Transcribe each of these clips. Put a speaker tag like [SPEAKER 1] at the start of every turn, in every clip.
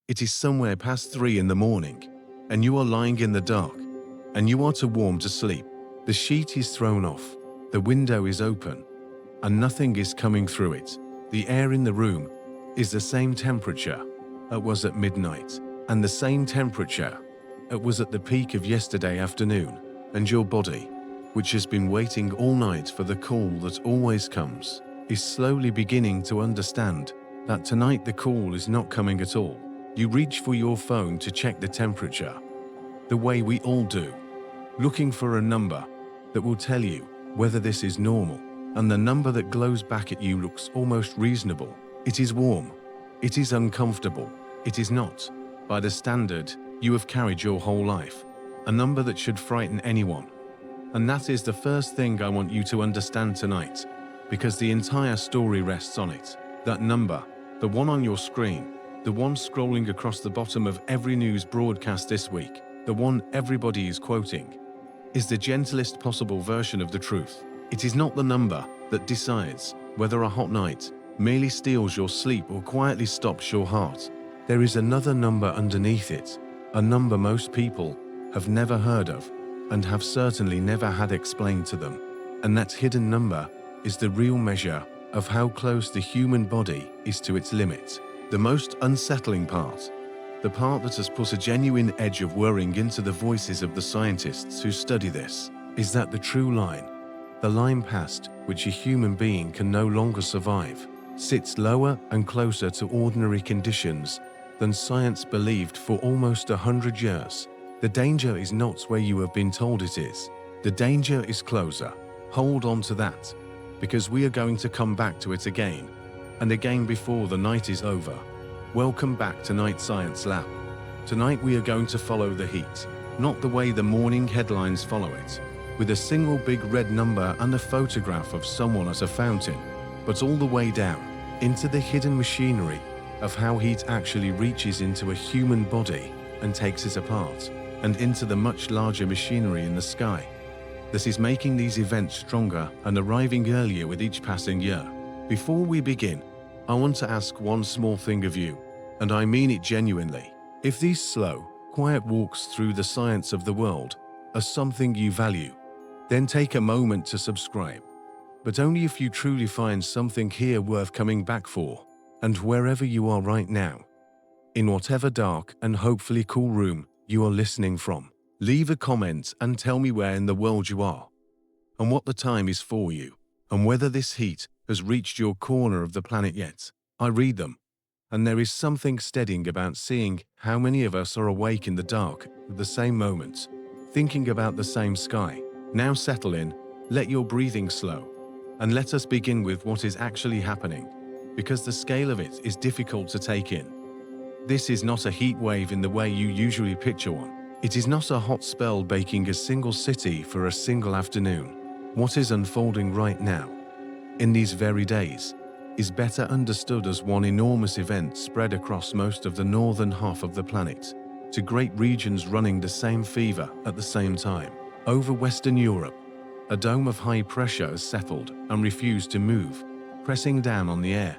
[SPEAKER 1] It is somewhere past 3 in the morning, and you are lying in the dark, and you are too warm to sleep. The sheet is thrown off, the window is open, and nothing is coming through it. The air in the room is the same temperature it was at midnight, and the same temperature it was at the peak of yesterday afternoon, and your body, which has been waiting all night for the call that always comes, is slowly beginning to understand that tonight the call is not coming at all. You reach for your phone to check the temperature, the way we all do, looking for a number that will tell you whether this is normal, and the number that glows back at you looks almost reasonable. It is warm. It is uncomfortable. It is not, by the standard you have carried your whole life, a number that should frighten anyone. And that is the first thing I want you to understand tonight, because the entire story rests on it. That number, the one on your screen, the one scrolling across the bottom of every news broadcast this week, the one everybody is quoting, is the gentlest possible version of the truth. It is not the number that decides whether a hot night merely steals your sleep or quietly stops your heart. There is another number underneath it, a number most people have never heard of and have certainly never had explained to them. And that hidden number is the real measure of how close the human body is to its limit. The most unsettling part, the part that has put a genuine edge of worrying into the voices of the scientists who study this, is that the true line, the line past which a human being can no longer survive, sits lower and closer to ordinary conditions than science believed for almost 100 years. The danger is not where you have been told it is. The danger is closer. Hold on to that, because we are going to come back to it again and again before the night is over. Welcome back to Night Science Lab. Tonight we are going to follow the heat, not the way the morning headlines follow it, with a single big red number and a photograph of someone at a fountain, but all the way down into the hidden machinery of how heat actually reaches into a human body and takes it apart, and into the much larger machinery in the sky that is making these events stronger and arriving earlier with each passing year. Before we begin, I want to ask one small thing of you, and I mean it genuinely. If these slow, quiet walks through the science of the world are something you value, then take a moment to subscribe. But only if you truly find something here worth coming back for. And wherever you are right now, in whatever dark and hopefully cool room you are listening from, leave a comment and tell me where in the world you are, and what the time is for you, and whether this heat has reached your corner of the planet yet. I read them, and there is something steadying about seeing how many of us are awake in the dark at the same moment, thinking about the same sky. Now settle in, let your breathing slow, and let us begin with what is actually happening, because the scale of it is difficult to take in. This is not a heat wave in the way you usually picture one. It is not a hot spell baking a single city for a single afternoon. What is unfolding right now, in these very days, is better understood as one enormous event spread across most of the northern half of the planet, to great regions running the same fever at the same time. Over Western Europe, a dome of high pressure has settled and refused to move, pressing down on the air,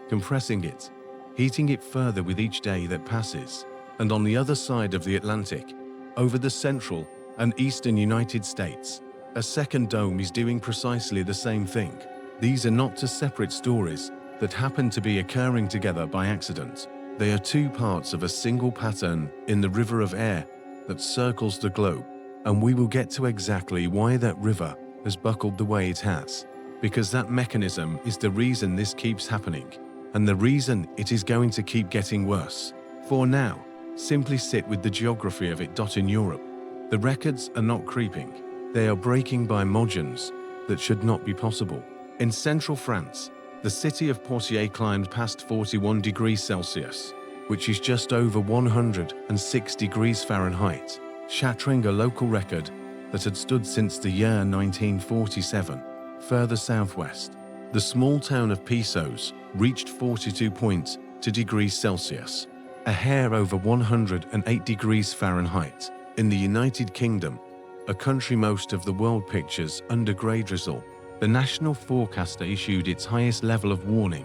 [SPEAKER 1] compressing it, heating it further with each day that passes. And on the other side of the Atlantic, over the central and eastern United States, a second dome is doing precisely the same thing. These are not two separate stories that happen to be occurring together by accident. They are two parts of a single pattern in the river of air that circles the globe. And we will get to exactly why that river has buckled the way it has, because that mechanism is the reason this keeps happening, and the reason it is going to keep getting worse. For now, simply sit with the geography of it. In Europe, the records are not creeping. They are breaking by margins that should not be possible. In central France, the city of Poitiers climbed past 41 degrees Celsius, which is just over 106 degrees Fahrenheit, shattering a local record that had stood since the year 1947. Further southwest, the small town of Pissos reached 42.2 degrees Celsius, a hair over 108 degrees Fahrenheit. In the United Kingdom, a country most of the world pictures under grey drizzle, the national forecaster issued its highest level of warning,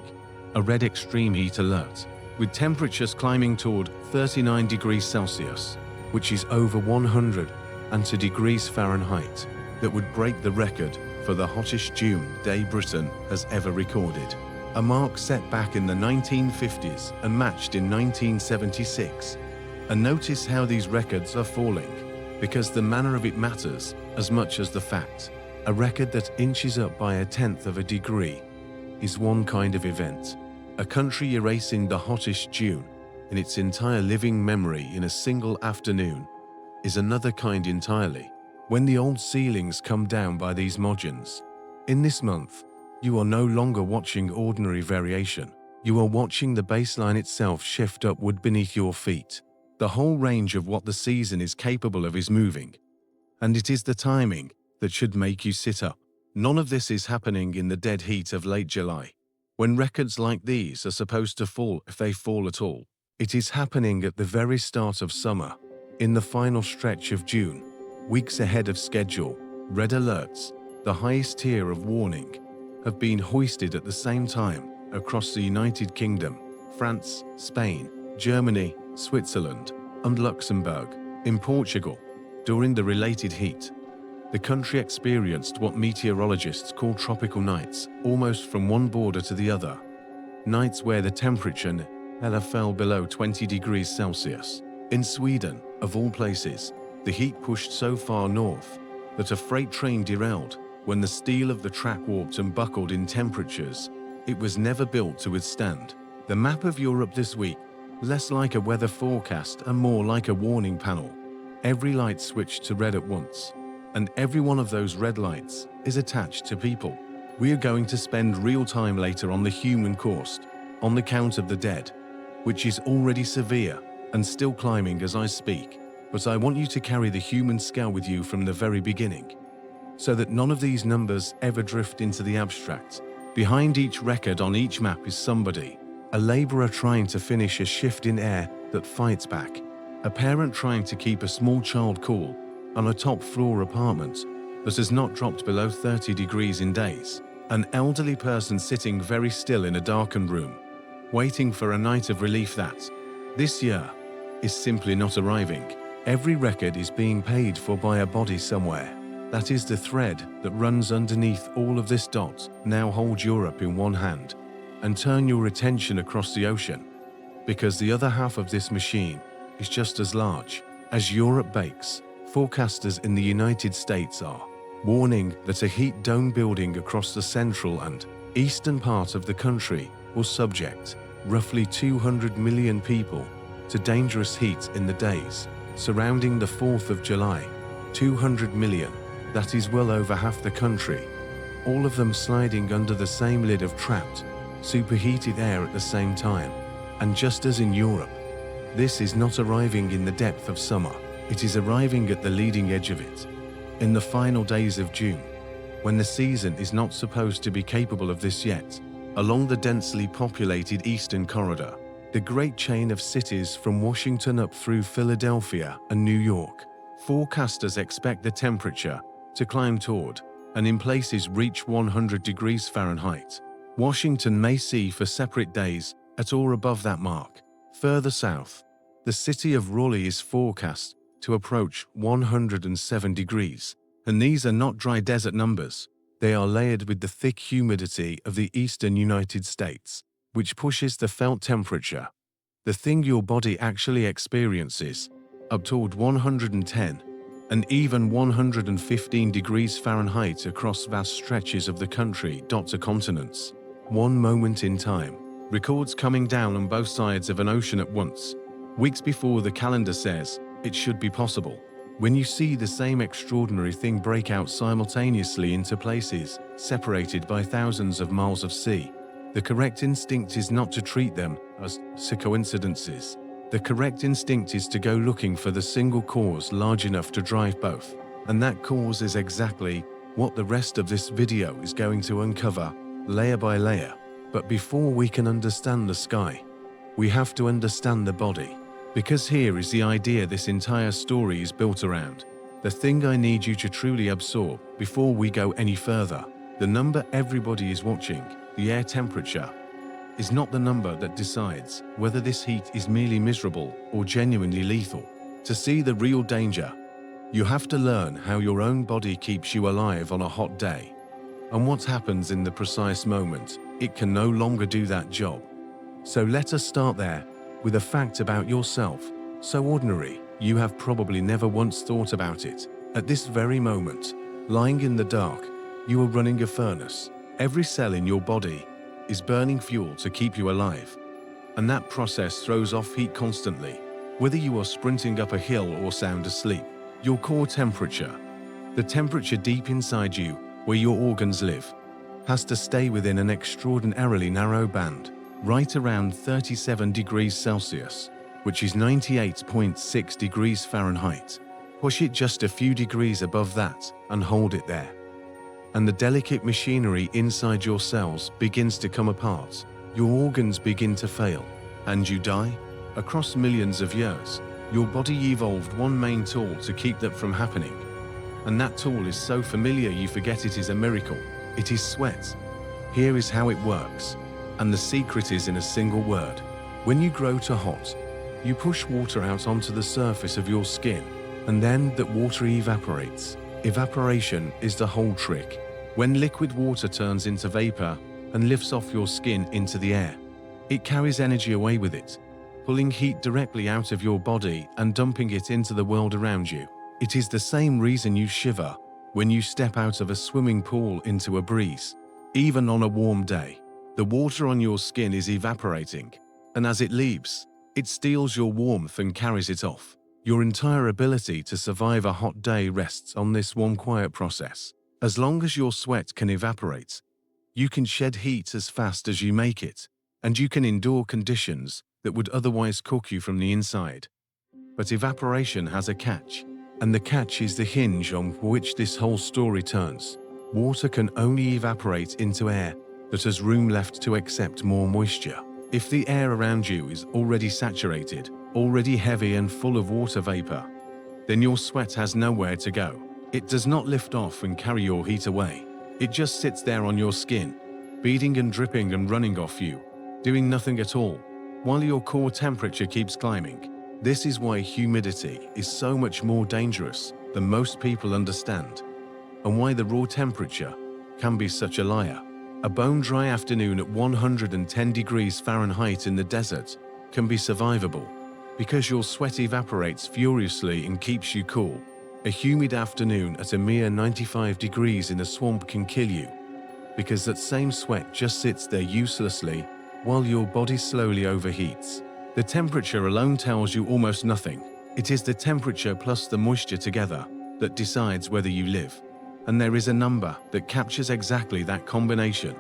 [SPEAKER 1] a red extreme heat alert, with temperatures climbing toward 39 degrees Celsius, which is over 102 degrees Fahrenheit, that would break the record for the hottest June day Britain has ever recorded. A mark set back in the 1950s and matched in 1976. And notice how these records are falling, because the manner of it matters as much as the fact. A record that inches up by 1/10 of a degree is one kind of event. A country erasing the hottest June in its entire living memory in a single afternoon is another kind entirely. When the old ceilings come down by these margins, in this month, you are no longer watching ordinary variation. You are watching the baseline itself shift upward beneath your feet. The whole range of what the season is capable of is moving, and it is the timing that should make you sit up. None of this is happening in the dead heat of late July, when records like these are supposed to fall, if they fall at all. It is happening at the very start of summer, in the final stretch of June, weeks ahead of schedule. Red alerts, the highest tier of warning, have been hoisted at the same time across the United Kingdom, France, Spain, Germany, Switzerland, and Luxembourg. In Portugal, during the related heat, the country experienced what meteorologists call tropical nights, almost from one border to the other. Nights where the temperature never fell below 20 degrees Celsius. In Sweden, of all places, the heat pushed so far north that a freight train derailed when the steel of the track warped and buckled in temperatures it was never built to withstand. The map of Europe this week, less like a weather forecast and more like a warning panel. Every light switched to red at once, and every one of those red lights is attached to people. We are going to spend real time later on the human cost, on the count of the dead, which is already severe and still climbing as I speak. But I want you to carry the human scale with you from the very beginning, so that none of these numbers ever drift into the abstract. Behind each record on each map is somebody, a laborer trying to finish a shift in air that fights back, a parent trying to keep a small child cool on a top-floor apartment that has not dropped below 30 degrees in days, an elderly person sitting very still in a darkened room, waiting for a night of relief that, this year, is simply not arriving. Every record is being paid for by a body somewhere. That is the thread that runs underneath all of this dot. Now hold Europe in one hand and turn your attention across the ocean, because the other half of this machine is just as large. As Europe bakes, forecasters in the United States are warning that a heat dome building across the central and eastern part of the country will subject roughly 200 million people to dangerous heat in the days surrounding the 4th of July. 200 million. That is well over half the country, all of them sliding under the same lid of trapped, superheated air at the same time. And just as in Europe, this is not arriving in the depth of summer, it is arriving at the leading edge of it. In the final days of June, when the season is not supposed to be capable of this yet, along the densely populated Eastern Corridor, the great chain of cities from Washington up through Philadelphia and New York, forecasters expect the temperature to climb toward, and in places reach 100 degrees Fahrenheit. Washington may see for separate days at or above that mark. Further south, the city of Raleigh is forecast to approach 107 degrees. And these are not dry desert numbers. They are layered with the thick humidity of the eastern United States, which pushes the felt temperature, the thing your body actually experiences, up toward 110 and even 115 degrees Fahrenheit across vast stretches of the country. To continents. One moment in time, records coming down on both sides of an ocean at once, weeks before the calendar says it should be possible. When you see the same extraordinary thing break out simultaneously into places separated by thousands of miles of sea, the correct instinct is not to treat them as coincidences. The correct instinct is to go looking for the single cause large enough to drive both. And that cause is exactly what the rest of this video is going to uncover, layer by layer. But before we can understand the sky, we have to understand the body. Because here is the idea this entire story is built around. The thing I need you to truly absorb before we go any further. The number everybody is watching, the air temperature. is not the number that decides whether this heat is merely miserable or genuinely lethal. To see the real danger, you have to learn how your own body keeps you alive on a hot day, and what happens in the precise moment it can no longer do that job. So let us start there with a fact about yourself, so ordinary you have probably never once thought about it. At this very moment, lying in the dark, you are running a furnace. Every cell in your body is burning fuel to keep you alive, and that process throws off heat constantly. Whether you are sprinting up a hill or sound asleep, your core temperature, the temperature deep inside you where your organs live, has to stay within an extraordinarily narrow band, right around 37 degrees Celsius, which is 98.6 degrees Fahrenheit. Push it just a few degrees above that and hold it there, and the delicate machinery inside your cells begins to come apart. Your organs begin to fail, and you die. Across millions of years, your body evolved one main tool to keep that from happening, and that tool is so familiar you forget it is a miracle. It is sweat. Here is how it works, and the secret is in a single word. When you grow too hot, you push water out onto the surface of your skin, and then that water evaporates. Evaporation is the whole trick. When liquid water turns into vapor and lifts off your skin into the air, it carries energy away with it, pulling heat directly out of your body and dumping it into the world around you. It is the same reason you shiver when you step out of a swimming pool into a breeze. Even on a warm day, the water on your skin is evaporating, and as it leaves, it steals your warmth and carries it off. Your entire ability to survive a hot day rests on this one quiet process. As long as your sweat can evaporate, you can shed heat as fast as you make it, and you can endure conditions that would otherwise cook you from the inside. But evaporation has a catch, and the catch is the hinge on which this whole story turns. Water can only evaporate into air that has room left to accept more moisture. If the air around you is already saturated, already heavy and full of water vapor, then your sweat has nowhere to go. It does not lift off and carry your heat away. It just sits there on your skin, beading and dripping and running off you, doing nothing at all, while your core temperature keeps climbing. This is why humidity is so much more dangerous than most people understand, and why the raw temperature can be such a liar. A bone-dry afternoon at 110 degrees Fahrenheit in the desert can be survivable, because your sweat evaporates furiously and keeps you cool. A humid afternoon at a mere 95 degrees in a swamp can kill you, because that same sweat just sits there uselessly while your body slowly overheats. The temperature alone tells you almost nothing. It is the temperature plus the moisture together that decides whether you live. And there is a number that captures exactly that combination,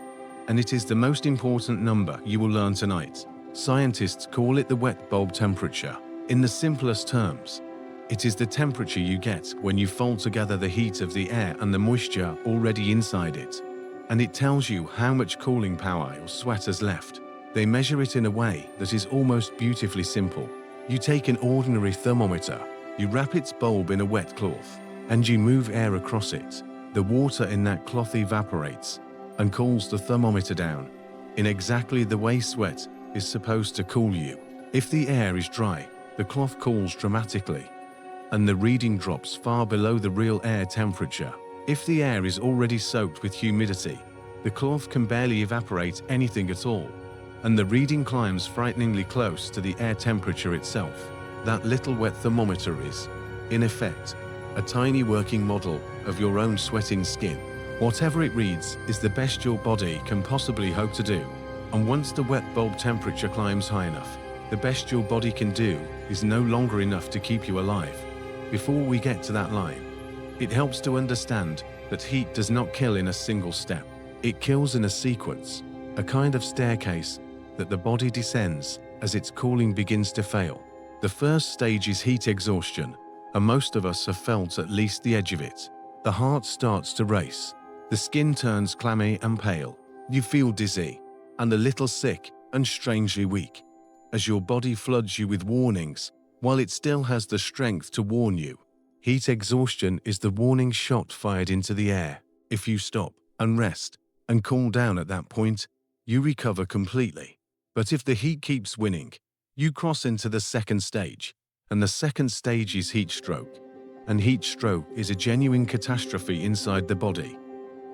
[SPEAKER 1] and it is the most important number you will learn tonight. Scientists call it the wet bulb temperature. In the simplest terms, it is the temperature you get when you fold together the heat of the air and the moisture already inside it, and it tells you how much cooling power your sweat has left. They measure it in a way that is almost beautifully simple. You take an ordinary thermometer, you wrap its bulb in a wet cloth, and you move air across it. The water in that cloth evaporates and cools the thermometer down in exactly the way sweat is supposed to cool you. If the air is dry, the cloth cools dramatically, and the reading drops far below the real air temperature. If the air is already soaked with humidity, the cloth can barely evaporate anything at all, and the reading climbs frighteningly close to the air temperature itself. That little wet thermometer is, in effect, a tiny working model of your own sweating skin. Whatever it reads is the best your body can possibly hope to do. And once the wet bulb temperature climbs high enough, the best your body can do is no longer enough to keep you alive. Before we get to that line, it helps to understand that heat does not kill in a single step. It kills in a sequence, a kind of staircase that the body descends as its cooling begins to fail. The first stage is heat exhaustion, and most of us have felt at least the edge of it. The heart starts to race, the skin turns clammy and pale, you feel dizzy, and a little sick and strangely weak, as your body floods you with warnings while it still has the strength to warn you. Heat exhaustion is the warning shot fired into the air. If you stop and rest and cool down at that point, you recover completely. But if the heat keeps winning, you cross into the second stage, and the second stage is heat stroke. And heat stroke is a genuine catastrophe inside the body.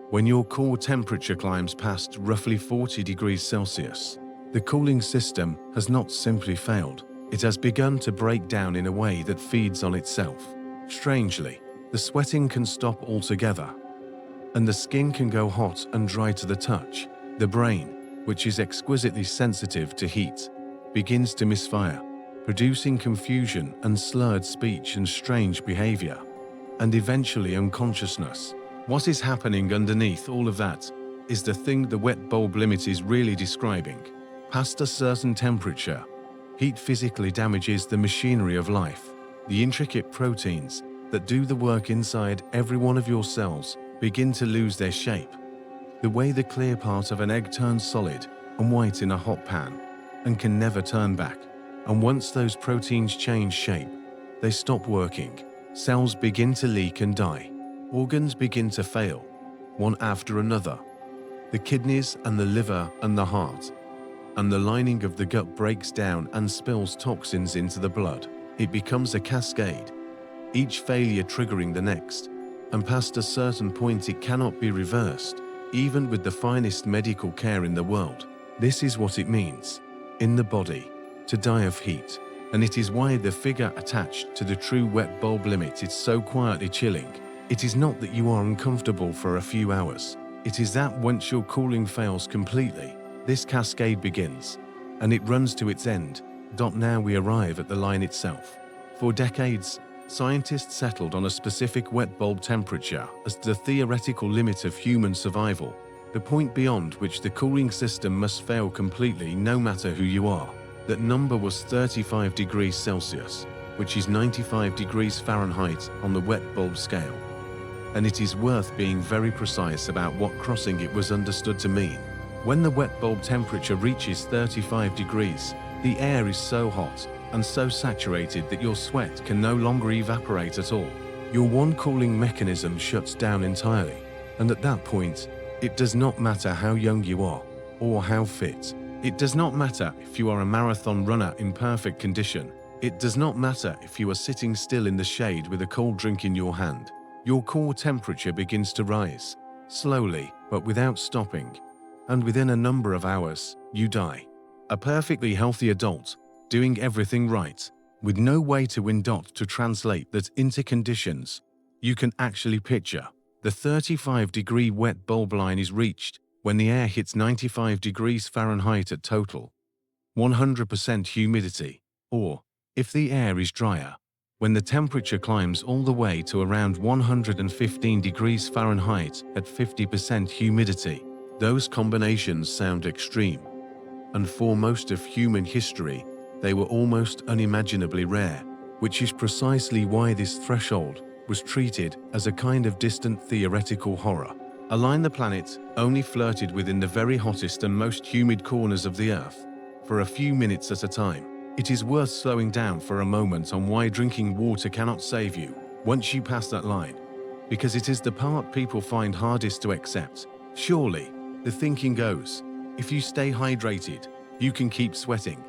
[SPEAKER 1] When your core temperature climbs past roughly 40 degrees Celsius, the cooling system has not simply failed, it has begun to break down in a way that feeds on itself. Strangely, the sweating can stop altogether, and the skin can go hot and dry to the touch. The brain, which is exquisitely sensitive to heat, begins to misfire, producing confusion and slurred speech and strange behavior, and eventually unconsciousness. What is happening underneath all of that is the thing the wet bulb limit is really describing. Past a certain temperature, heat physically damages the machinery of life. The intricate proteins that do the work inside every one of your cells begin to lose their shape. The way the clear part of an egg turns solid and white in a hot pan and can never turn back. And once those proteins change shape, they stop working. Cells begin to leak and die. Organs begin to fail, one after another. The kidneys and the liver and the heart. And the lining of the gut breaks down and spills toxins into the blood. It becomes a cascade, each failure triggering the next. And past a certain point it cannot be reversed, even with the finest medical care in the world. This is what it means, in the body, to die of heat. And it is why the figure attached to the true wet bulb limit is so quietly chilling. It is not that you are uncomfortable for a few hours. It is that once your cooling fails completely, this cascade begins, and it runs to its end. Now we arrive at the line itself. For decades, scientists settled on a specific wet bulb temperature as the theoretical limit of human survival, the point beyond which the cooling system must fail completely no matter who you are. That number was 35 degrees Celsius, which is 95 degrees Fahrenheit on the wet bulb scale. And it is worth being very precise about what crossing it was understood to mean. When the wet bulb temperature reaches 35 degrees, the air is so hot and so saturated that your sweat can no longer evaporate at all. Your one cooling mechanism shuts down entirely, and at that point, it does not matter how young you are or how fit. It does not matter if you are a marathon runner in perfect condition. It does not matter if you are sitting still in the shade with a cold drink in your hand. Your core temperature begins to rise, slowly but without stopping, and within a number of hours, you die. A perfectly healthy adult, doing everything right, with no way to translate that into conditions you can actually picture. The 35-degree wet bulb line is reached when the air hits 95 degrees Fahrenheit at total 100% humidity, or, if the air is drier, when the temperature climbs all the way to around 115 degrees Fahrenheit at 50% humidity. Those combinations sound extreme, and for most of human history, they were almost unimaginably rare, which is precisely why this threshold was treated as a kind of distant theoretical horror. A line the planet only flirted within the very hottest and most humid corners of the Earth, for a few minutes at a time. It is worth slowing down for a moment on why drinking water cannot save you once you pass that line, because it is the part people find hardest to accept. Surely, the thinking goes, if you stay hydrated, you can keep sweating,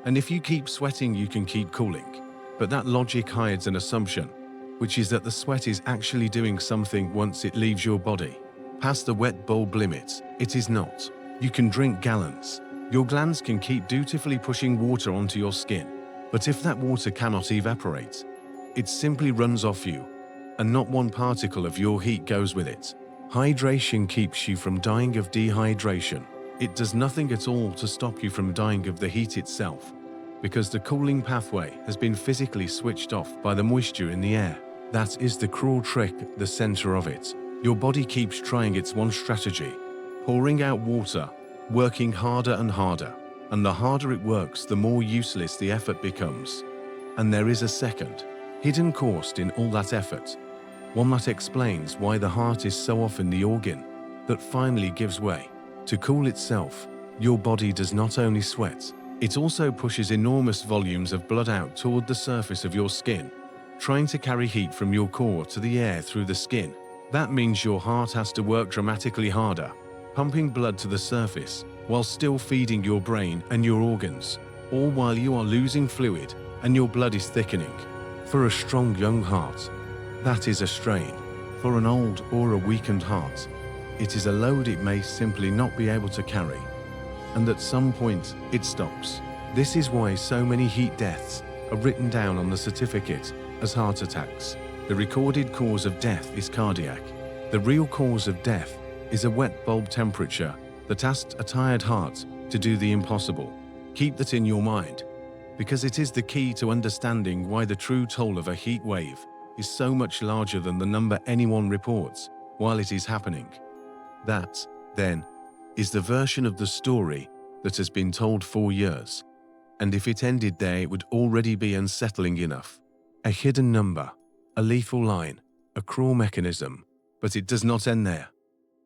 [SPEAKER 1] and if you keep sweating, you can keep cooling. But that logic hides an assumption, which is that the sweat is actually doing something once it leaves your body. Past the wet bulb limit, it is not. You can drink gallons. Your glands can keep dutifully pushing water onto your skin. But if that water cannot evaporate, it simply runs off you, and not one particle of your heat goes with it. Hydration keeps you from dying of dehydration. It does nothing at all to stop you from dying of the heat itself, because the cooling pathway has been physically switched off by the moisture in the air. That is the cruel trick at the center of it. Your body keeps trying its one strategy, pouring out water, working harder and harder, and the harder it works, the more useless the effort becomes. And there is a second, hidden cost in all that effort, one that explains why the heart is so often the organ that finally gives way. To cool itself, your body does not only sweat, it also pushes enormous volumes of blood out toward the surface of your skin, trying to carry heat from your core to the air through the skin. That means your heart has to work dramatically harder, pumping blood to the surface while still feeding your brain and your organs, all while you are losing fluid and your blood is thickening. For a strong young heart, that is a strain. For an old or a weakened heart, it is a load it may simply not be able to carry. And at some point, it stops. This is why so many heat deaths are written down on the certificate as heart attacks. The recorded cause of death is cardiac. The real cause of death is a wet bulb temperature that asked a tired heart to do the impossible. Keep that in your mind, because it is the key to understanding why the true toll of a heat wave is so much larger than the number anyone reports while it is happening. That, then, is the version of the story that has been told for years. And if it ended there, it would already be unsettling enough. A hidden number, a lethal line, a cruel mechanism, but it does not end there.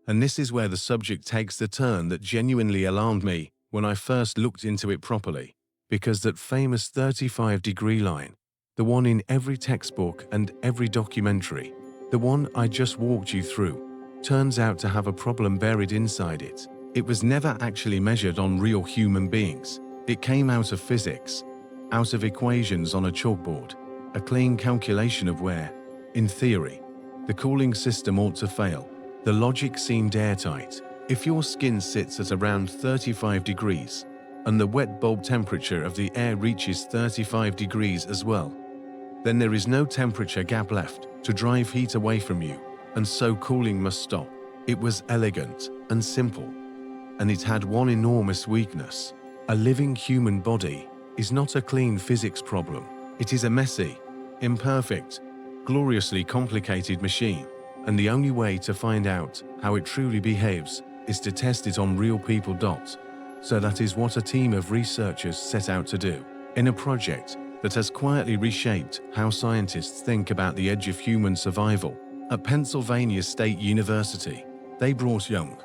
[SPEAKER 1] And this is where the subject takes the turn that genuinely alarmed me when I first looked into it properly, because that famous 35-degree line, the one in every textbook and every documentary, the one I just walked you through, turns out to have a problem buried inside it. It was never actually measured on real human beings. It came out of physics, out of equations on a chalkboard, a clean calculation of where, in theory, the cooling system ought to fail. The logic seemed airtight. If your skin sits at around 35 degrees, and the wet bulb temperature of the air reaches 35 degrees as well, then there is no temperature gap left to drive heat away from you, and so cooling must stop. It was elegant and simple, and it had one enormous weakness. A living human body is not a clean physics problem. It is a messy, imperfect, gloriously complicated machine, and the only way to find out how it truly behaves is to test it on real people. So that is what a team of researchers set out to do. In a project that has quietly reshaped how scientists think about the edge of human survival, at Pennsylvania State University, they brought young,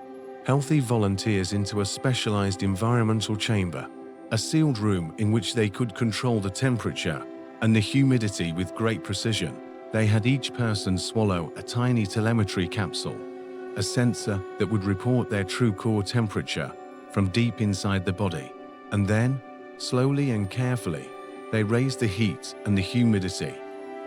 [SPEAKER 1] healthy volunteers into a specialized environmental chamber, a sealed room in which they could control the temperature and the humidity with great precision. They had each person swallow a tiny telemetry capsule, a sensor that would report their true core temperature from deep inside the body. And then, slowly and carefully, they raised the heat and the humidity,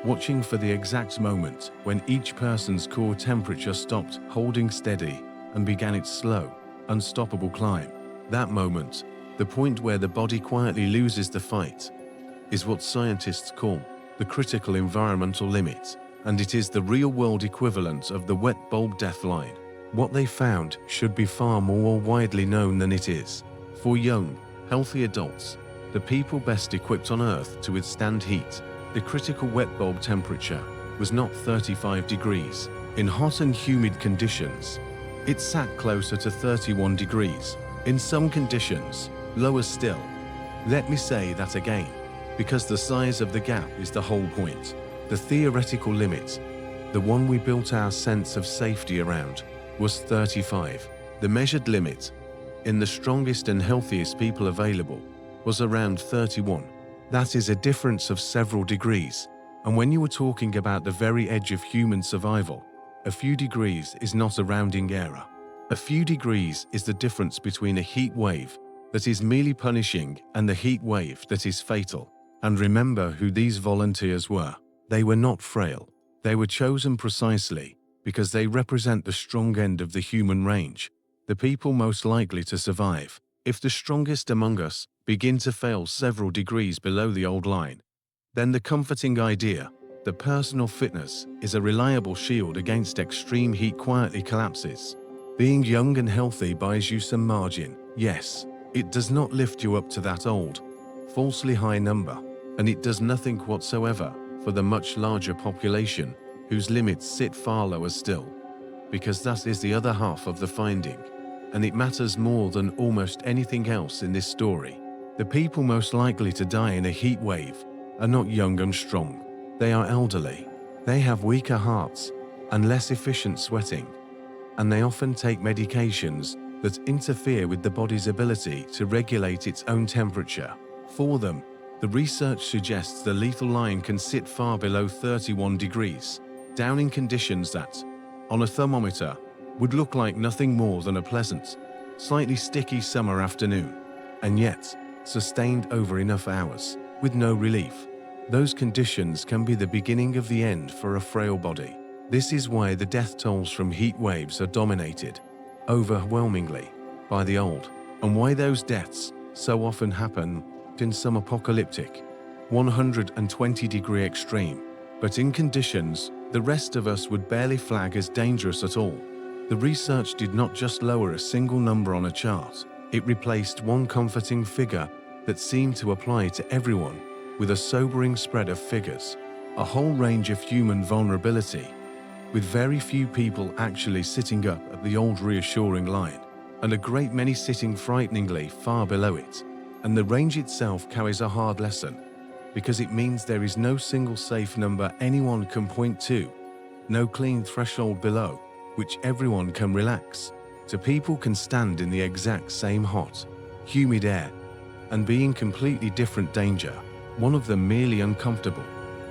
[SPEAKER 1] watching for the exact moment when each person's core temperature stopped holding steady and began its slow, unstoppable climb. That moment, the point where the body quietly loses the fight, is what scientists call the critical environmental limit, and it is the real-world equivalent of the wet bulb death line. What they found should be far more widely known than it is. For young, healthy adults, the people best equipped on Earth to withstand heat, the critical wet bulb temperature was not 35 degrees. In hot and humid conditions, it sat closer to 31 degrees. In some conditions, lower still. Let me say that again, because the size of the gap is the whole point. The theoretical limit, the one we built our sense of safety around, was 35. The measured limit, in the strongest and healthiest people available, was around 31. That is a difference of several degrees. And when you are talking about the very edge of human survival, a few degrees is not a rounding error. A few degrees is the difference between a heat wave that is merely punishing and the heat wave that is fatal. And remember who these volunteers were. They were not frail. They were chosen precisely because they represent the strong end of the human range, the people most likely to survive. If the strongest among us begin to fail several degrees below the old line, then the comforting idea that personal fitness is a reliable shield against extreme heat quietly collapses. Being young and healthy buys you some margin. Yes, it does not lift you up to that old, falsely high number, and it does nothing whatsoever for the much larger population whose limits sit far lower still, because that is the other half of the finding, and it matters more than almost anything else in this story. The people most likely to die in a heat wave are not young and strong. They are elderly. They have weaker hearts and less efficient sweating, and they often take medications that interfere with the body's ability to regulate its own temperature. For them, the research suggests the lethal line can sit far below 31 degrees, down in conditions that, on a thermometer, would look like nothing more than a pleasant, slightly sticky summer afternoon, and yet sustained over enough hours, with no relief. Those conditions can be the beginning of the end for a frail body. This is why the death tolls from heat waves are dominated, overwhelmingly, by the old, and why those deaths so often happen in some apocalyptic, 120-degree extreme, but in conditions the rest of us would barely flag as dangerous at all. The research did not just lower a single number on a chart, it replaced one comforting figure that seemed to apply to everyone with a sobering spread of figures, a whole range of human vulnerability, with very few people actually sitting up at the old reassuring line, and a great many sitting frighteningly far below it. And the range itself carries a hard lesson, because it means there is no single safe number anyone can point to, no clean threshold below which everyone can relax. So people can stand in the exact same hot, humid air and be in completely different danger, one of them merely uncomfortable,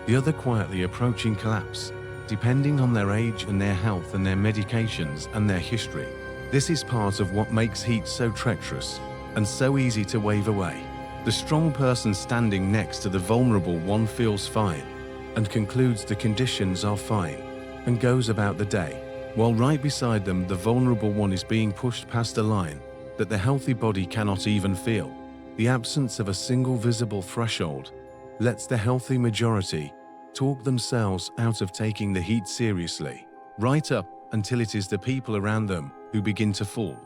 [SPEAKER 1] the other quietly approaching collapse, depending on their age and their health and their medications and their history. This is part of what makes heat so treacherous and so easy to wave away. The strong person standing next to the vulnerable one feels fine and concludes the conditions are fine and goes about the day, while right beside them the vulnerable one is being pushed past a line that the healthy body cannot even feel. The absence of a single visible threshold lets the healthy majority talk themselves out of taking the heat seriously, right up until it is the people around them who begin to fall.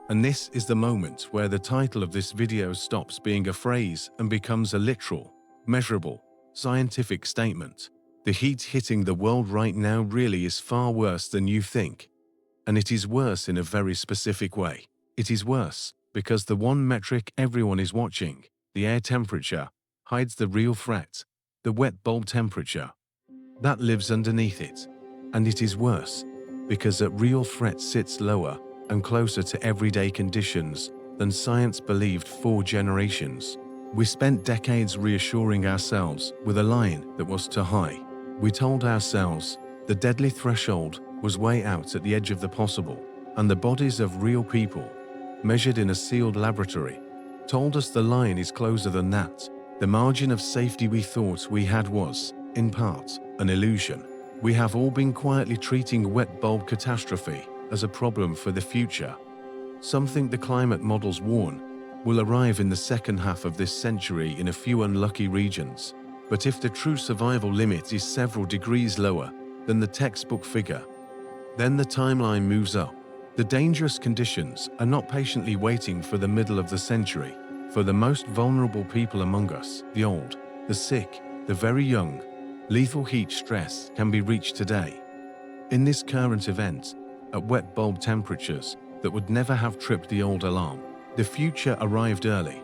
[SPEAKER 1] And this is the moment where the title of this video stops being a phrase and becomes a literal, measurable, scientific statement. The heat hitting the world right now really is far worse than you think. And it is worse in a very specific way. It is worse because the one metric everyone is watching, the air temperature, hides the real threat, the wet bulb temperature. That lives underneath it. And it is worse because that real threat sits lower and closer to everyday conditions than science believed 4 generations. We spent decades reassuring ourselves with a line that was too high. We told ourselves the deadly threshold was way out at the edge of the possible, and the bodies of real people, measured in a sealed laboratory, told us the line is closer than that. The margin of safety we thought we had was, in part, an illusion. We have all been quietly treating wet bulb catastrophe as a problem for the future. Something the climate models warn will arrive in the second half of this century in a few unlucky regions. But if the true survival limit is several degrees lower than the textbook figure, then the timeline moves up. The dangerous conditions are not patiently waiting for the middle of the century. For the most vulnerable people among us, the old, the sick, the very young, lethal heat stress can be reached today. In this current event, at wet bulb temperatures that would never have tripped the old alarm, the future arrived early,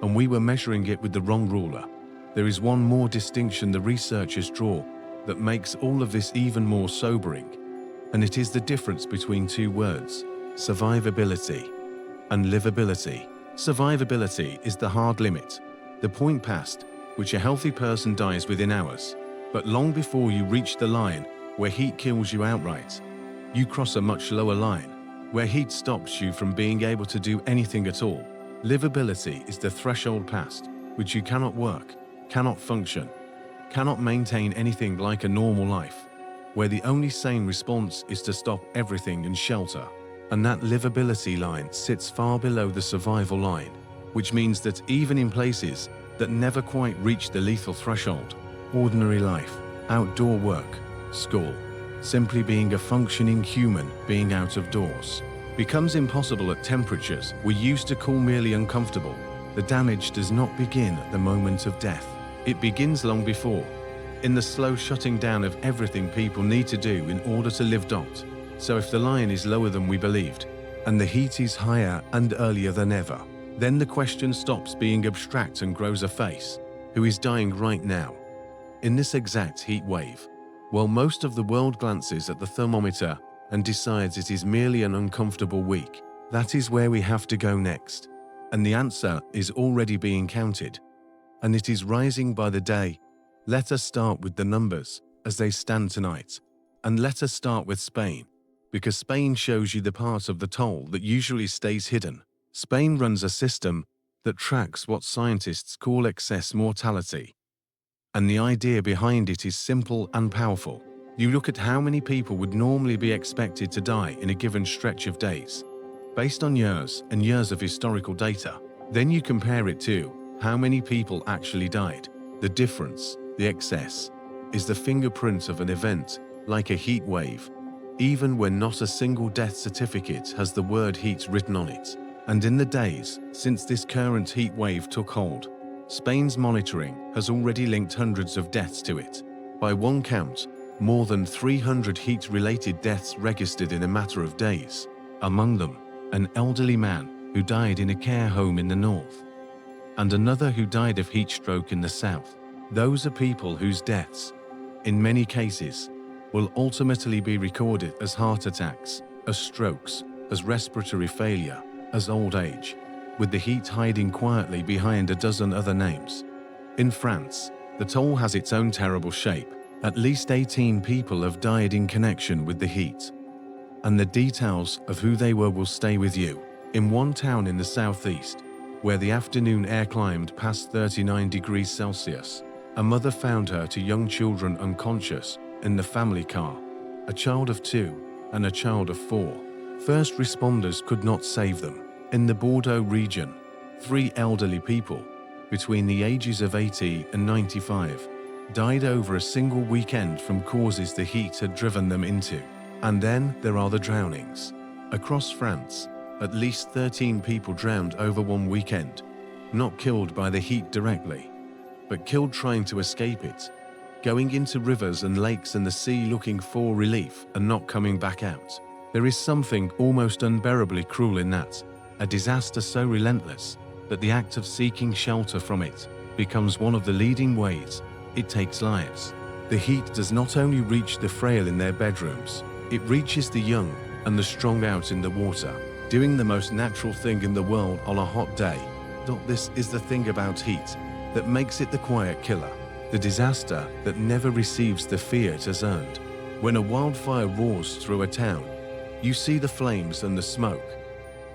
[SPEAKER 1] and we were measuring it with the wrong ruler. There is one more distinction the researchers draw that makes all of this even more sobering, and it is the difference between 2 words, survivability and livability. Survivability is the hard limit, the point past which a healthy person dies within hours, but long before you reach the line where heat kills you outright, you cross a much lower line, where heat stops you from being able to do anything at all. Livability is the threshold past which you cannot work, cannot function, cannot maintain anything like a normal life, where the only sane response is to stop everything and shelter. And that livability line sits far below the survival line, which means that even in places that never quite reach the lethal threshold, ordinary life, outdoor work, school, simply being a functioning human being out of doors, becomes impossible at temperatures we used to call merely uncomfortable. The damage does not begin at the moment of death. It begins long before, in the slow shutting down of everything people need to do in order to live. So if the line is lower than we believed, and the heat is higher and earlier than ever, then the question stops being abstract and grows a face. Who is dying right now, in this exact heat wave? While most of the world glances at the thermometer and decides it is merely an uncomfortable week, that is where we have to go next. And the answer is already being counted, and it is rising by the day. Let us start with the numbers as they stand tonight, and let us start with Spain, because Spain shows you the part of the toll that usually stays hidden. Spain runs a system that tracks what scientists call excess mortality. And the idea behind it is simple and powerful. You look at how many people would normally be expected to die in a given stretch of days, based on years and years of historical data. Then you compare it to how many people actually died. The difference, the excess, is the fingerprint of an event like a heat wave, even when not a single death certificate has the word heat written on it. And in the days since this current heat wave took hold, Spain's monitoring has already linked hundreds of deaths to it. By one count, more than 300 heat-related deaths registered in a matter of days. Among them, an elderly man who died in a care home in the north, and another who died of heat stroke in the south. Those are people whose deaths, in many cases, will ultimately be recorded as heart attacks, as strokes, as respiratory failure, as old age, with the heat hiding quietly behind a dozen other names. In France, the toll has its own terrible shape. At least 18 people have died in connection with the heat. And the details of who they were will stay with you. In one town in the southeast, where the afternoon air climbed past 39 degrees Celsius, a mother found her two young children unconscious in the family car, a child of 2 and a child of 4. First responders could not save them. In the Bordeaux region, 3 elderly people, between the ages of 80 and 95, died over a single weekend from causes the heat had driven them into. And then there are the drownings. Across France, at least 13 people drowned over one weekend, not killed by the heat directly, but killed trying to escape it, going into rivers and lakes and the sea looking for relief and not coming back out. There is something almost unbearably cruel in that, a disaster so relentless that the act of seeking shelter from it becomes one of the leading ways it takes lives. The heat does not only reach the frail in their bedrooms, it reaches the young and the strong out in the water, doing the most natural thing in the world on a hot day. This is the thing about heat that makes it the quiet killer, the disaster that never receives the fear it has earned. When a wildfire roars through a town, you see the flames and the smoke,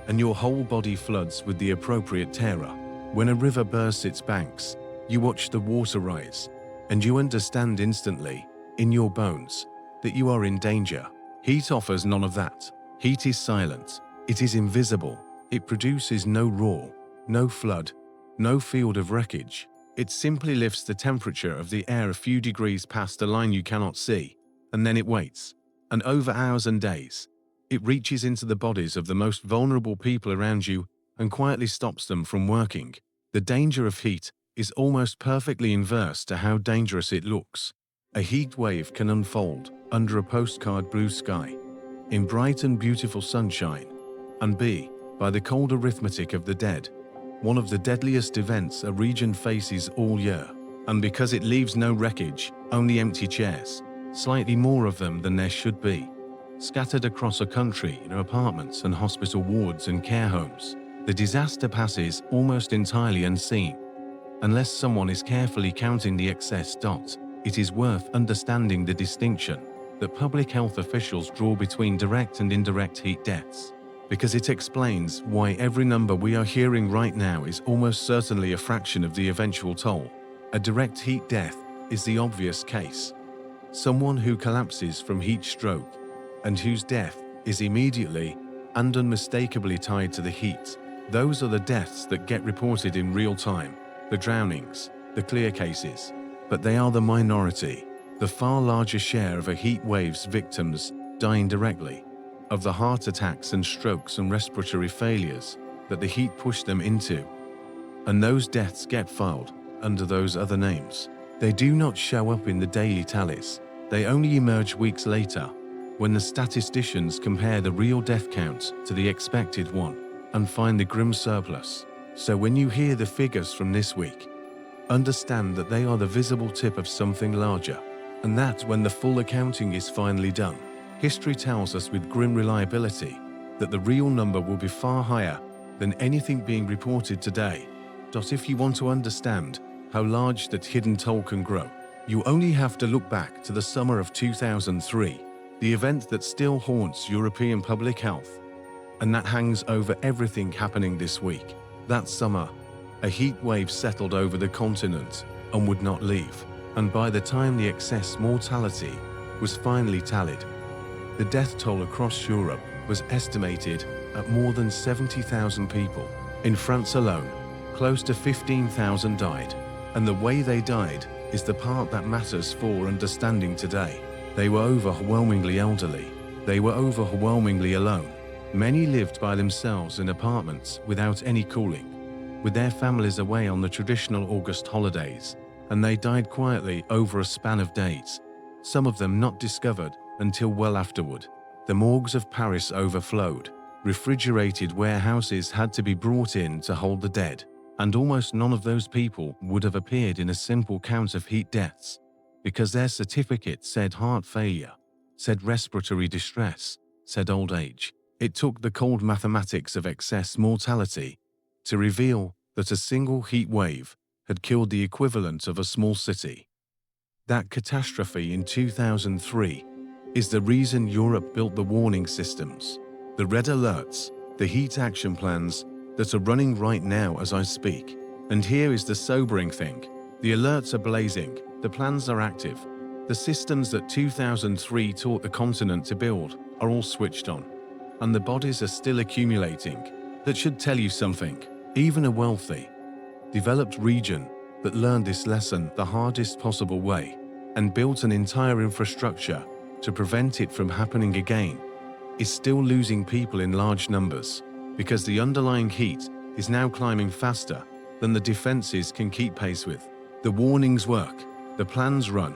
[SPEAKER 1] and your whole body floods with the appropriate terror. When a river bursts its banks, you watch the water rise, and you understand instantly, in your bones, that you are in danger. Heat offers none of that. Heat is silent. It is invisible. It produces no roar, no flood, no field of wreckage. It simply lifts the temperature of the air a few degrees past a line you cannot see, and then it waits. And over hours and days, it reaches into the bodies of the most vulnerable people around you and quietly stops them from working. The danger of heat is almost perfectly inverse to how dangerous it looks. A heat wave can unfold under a postcard blue sky, in bright and beautiful sunshine, and be, by the cold arithmetic of the dead, one of the deadliest events a region faces all year. And because it leaves no wreckage, only empty chairs, slightly more of them than there should be, scattered across a country in apartments and hospital wards and care homes, the disaster passes almost entirely unseen. Unless someone is carefully counting the excess dot, it is worth understanding the distinction that public health officials draw between direct and indirect heat deaths, because it explains why every number we are hearing right now is almost certainly a fraction of the eventual toll. A direct heat death is the obvious case. Someone who collapses from heat stroke, and whose death is immediately and unmistakably tied to the heat. Those are the deaths that get reported in real time, the drownings, the clear cases. But they are the minority. The far larger share of a heat wave's victims die indirectly, of the heart attacks and strokes and respiratory failures that the heat pushed them into. And those deaths get filed under those other names. They do not show up in the daily tallies. They only emerge weeks later, when the statisticians compare the real death count to the expected one and find the grim surplus. So when you hear the figures from this week, understand that they are the visible tip of something larger, and that when the full accounting is finally done, history tells us with grim reliability that the real number will be far higher than anything being reported today. If you want to understand how large that hidden toll can grow, you only have to look back to the summer of 2003, the event that still haunts European public health, and that hangs over everything happening this week. That summer, a heat wave settled over the continent and would not leave, and by the time the excess mortality was finally tallied, the death toll across Europe was estimated at more than 70,000 people. In France alone, close to 15,000 died, and the way they died is the part that matters for understanding today. They were overwhelmingly elderly. They were overwhelmingly alone. Many lived by themselves in apartments without any cooling, with their families away on the traditional August holidays, and they died quietly over a span of days, some of them not discovered until well afterward. The morgues of Paris overflowed. Refrigerated warehouses had to be brought in to hold the dead, and almost none of those people would have appeared in a simple count of heat deaths, because their certificate said heart failure, said respiratory distress, said old age. It took the cold mathematics of excess mortality to reveal that a single heat wave had killed the equivalent of a small city. That catastrophe in 2003 is the reason Europe built the warning systems, the red alerts, the heat action plans that are running right now as I speak. And here is the sobering thing. The alerts are blazing, the plans are active. The systems that 2003 taught the continent to build are all switched on, and the bodies are still accumulating. That should tell you something. Even a wealthy, developed region that learned this lesson the hardest possible way and built an entire infrastructure to prevent it from happening again is still losing people in large numbers, because the underlying heat is now climbing faster than the defenses can keep pace with. The warnings work, the plans run,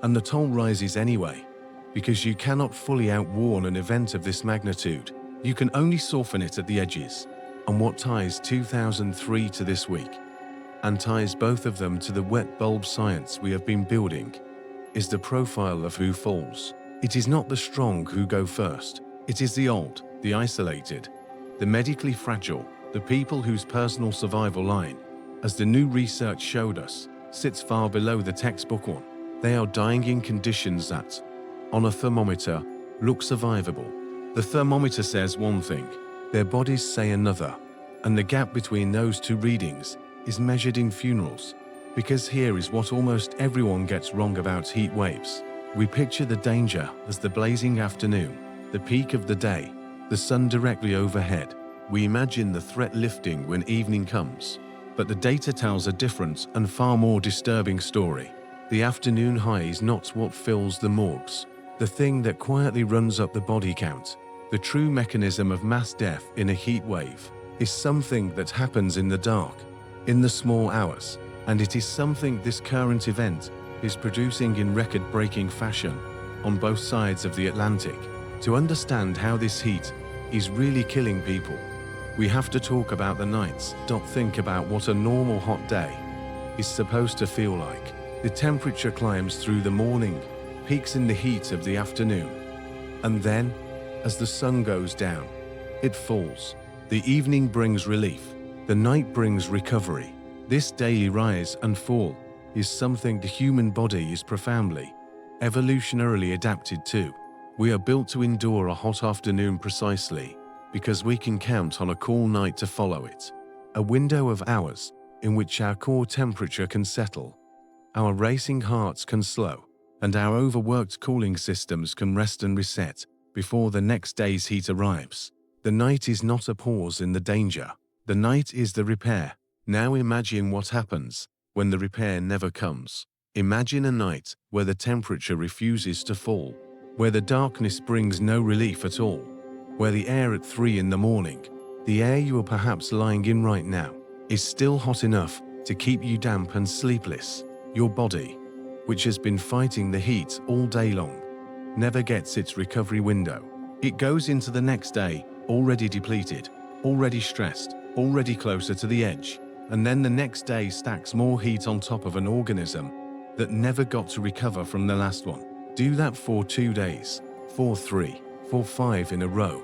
[SPEAKER 1] and the toll rises anyway, because you cannot fully outwarn an event of this magnitude. You can only soften it at the edges. And what ties 2003 to this week, and ties both of them to the wet bulb science we have been building, is the profile of who falls. It is not the strong who go first. It is the old, the isolated, the medically fragile, the people whose personal survival line, as the new research showed us, sits far below the textbook one. They are dying in conditions that, on a thermometer, look survivable. The thermometer says one thing, their bodies say another, and the gap between those two readings is measured in funerals, because here is what almost everyone gets wrong about heat waves. We picture the danger as the blazing afternoon, the peak of the day, the sun directly overhead. We imagine the threat lifting when evening comes, but the data tells a different and far more disturbing story. The afternoon high is not what fills the morgues, the thing that quietly runs up the body count. The true mechanism of mass death in a heat wave is something that happens in the dark, in the small hours, and it is something this current event is producing in record-breaking fashion on both sides of the Atlantic. To understand how this heat is really killing people, we have to talk about the nights. Don't think about what a normal hot day is supposed to feel like. The temperature climbs through the morning, peaks in the heat of the afternoon, and then, as the sun goes down, it falls. The evening brings relief. The night brings recovery. This daily rise and fall is something the human body is profoundly, evolutionarily adapted to. We are built to endure a hot afternoon precisely because we can count on a cool night to follow it. A window of hours in which our core temperature can settle, our racing hearts can slow, and our overworked cooling systems can rest and reset before the next day's heat arrives. The night is not a pause in the danger. The night is the repair. Now imagine what happens when the repair never comes. Imagine a night where the temperature refuses to fall, where the darkness brings no relief at all, where the air at 3 in the morning, the air you are perhaps lying in right now, is still hot enough to keep you damp and sleepless. Your body, which has been fighting the heat all day long, never gets its recovery window. It goes into the next day already depleted, already stressed, already closer to the edge, and then the next day stacks more heat on top of an organism that never got to recover from the last one. Do that for 2 days, for 3, for 5 in a row,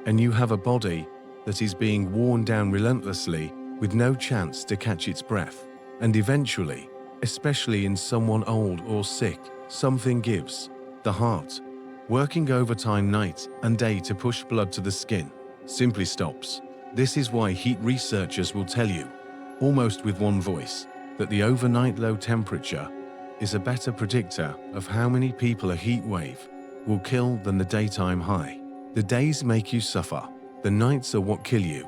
[SPEAKER 1] and you have a body that is being worn down relentlessly with no chance to catch its breath. And eventually, especially in someone old or sick, something gives. The heart, Working overtime night and day to push blood to the skin simply stops. This is why heat researchers will tell you, almost with one voice, that the overnight low temperature is a better predictor of how many people a heat wave will kill than the daytime high. The days make you suffer, the nights are what kill you.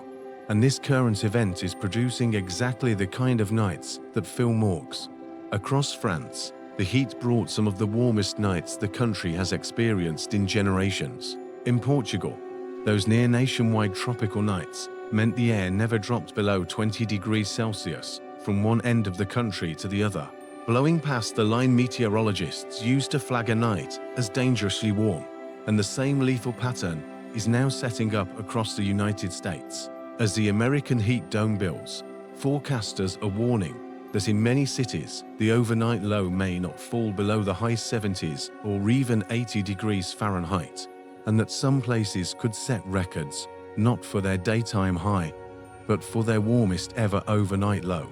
[SPEAKER 1] And this current event is producing exactly the kind of nights that fill morgues. Across France, the heat brought some of the warmest nights the country has experienced in generations. In Portugal, those near nationwide tropical nights meant the air never dropped below 20 degrees Celsius from one end of the country to the other, blowing past the line meteorologists used to flag a night as dangerously warm. And the same lethal pattern is now setting up across the United States. As the American heat dome builds, forecasters are warning that in many cities, the overnight low may not fall below the high 70s or even 80 degrees Fahrenheit, and that some places could set records, not for their daytime high, but for their warmest ever overnight low.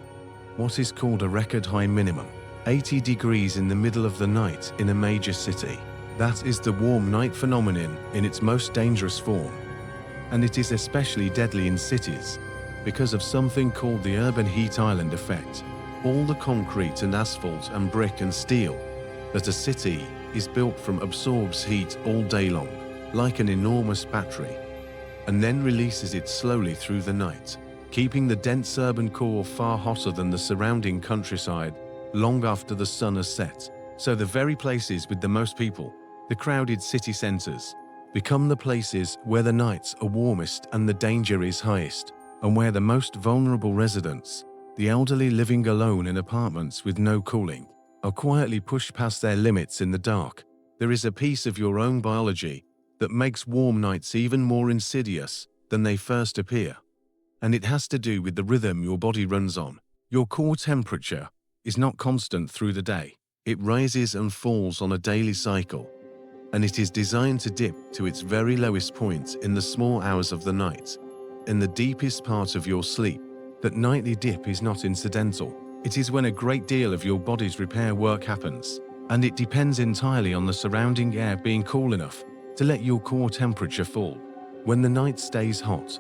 [SPEAKER 1] What is called a record high minimum, 80 degrees in the middle of the night in a major city. That is the warm night phenomenon in its most dangerous form. And it is especially deadly in cities because of something called the urban heat island effect. All the concrete and asphalt and brick and steel that a city is built from absorbs heat all day long, like an enormous battery, and then releases it slowly through the night, keeping the dense urban core far hotter than the surrounding countryside long after the sun has set. So the very places with the most people, the crowded city centers, become the places where the nights are warmest and the danger is highest, and where the most vulnerable residents, the elderly living alone in apartments with no cooling, are quietly pushed past their limits in the dark. There is a piece of your own biology that makes warm nights even more insidious than they first appear. And it has to do with the rhythm your body runs on. Your core temperature is not constant through the day. It rises and falls on a daily cycle, and it is designed to dip to its very lowest point in the small hours of the night, in the deepest part of your sleep. That nightly dip is not incidental. It is when a great deal of your body's repair work happens, and it depends entirely on the surrounding air being cool enough to let your core temperature fall. When the night stays hot,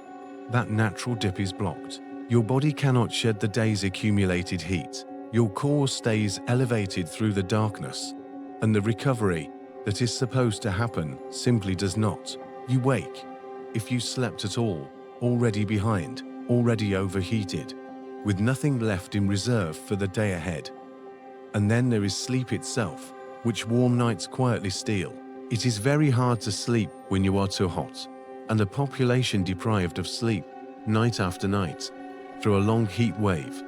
[SPEAKER 1] that natural dip is blocked. Your body cannot shed the day's accumulated heat. Your core stays elevated through the darkness, and the recovery that is supposed to happen simply does not. You wake, if you slept at all, already behind, already overheated, with nothing left in reserve for the day ahead. And then there is sleep itself, which warm nights quietly steal. It is very hard to sleep when you are too hot, and a population deprived of sleep, night after night, through a long heat wave,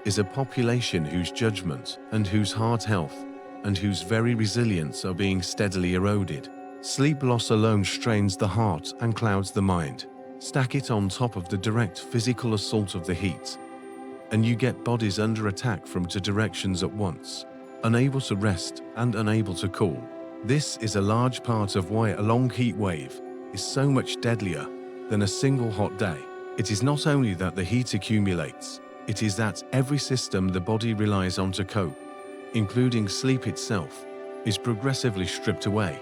[SPEAKER 1] is a population whose judgment and whose heart health and whose very resilience are being steadily eroded. Sleep loss alone strains the heart and clouds the mind. Stack it on top of the direct physical assault of the heat, and you get bodies under attack from two directions at once, unable to rest and unable to cool. This is a large part of why a long heat wave is so much deadlier than a single hot day. It is not only that the heat accumulates, it is that every system the body relies on to cope, including sleep itself, is progressively stripped away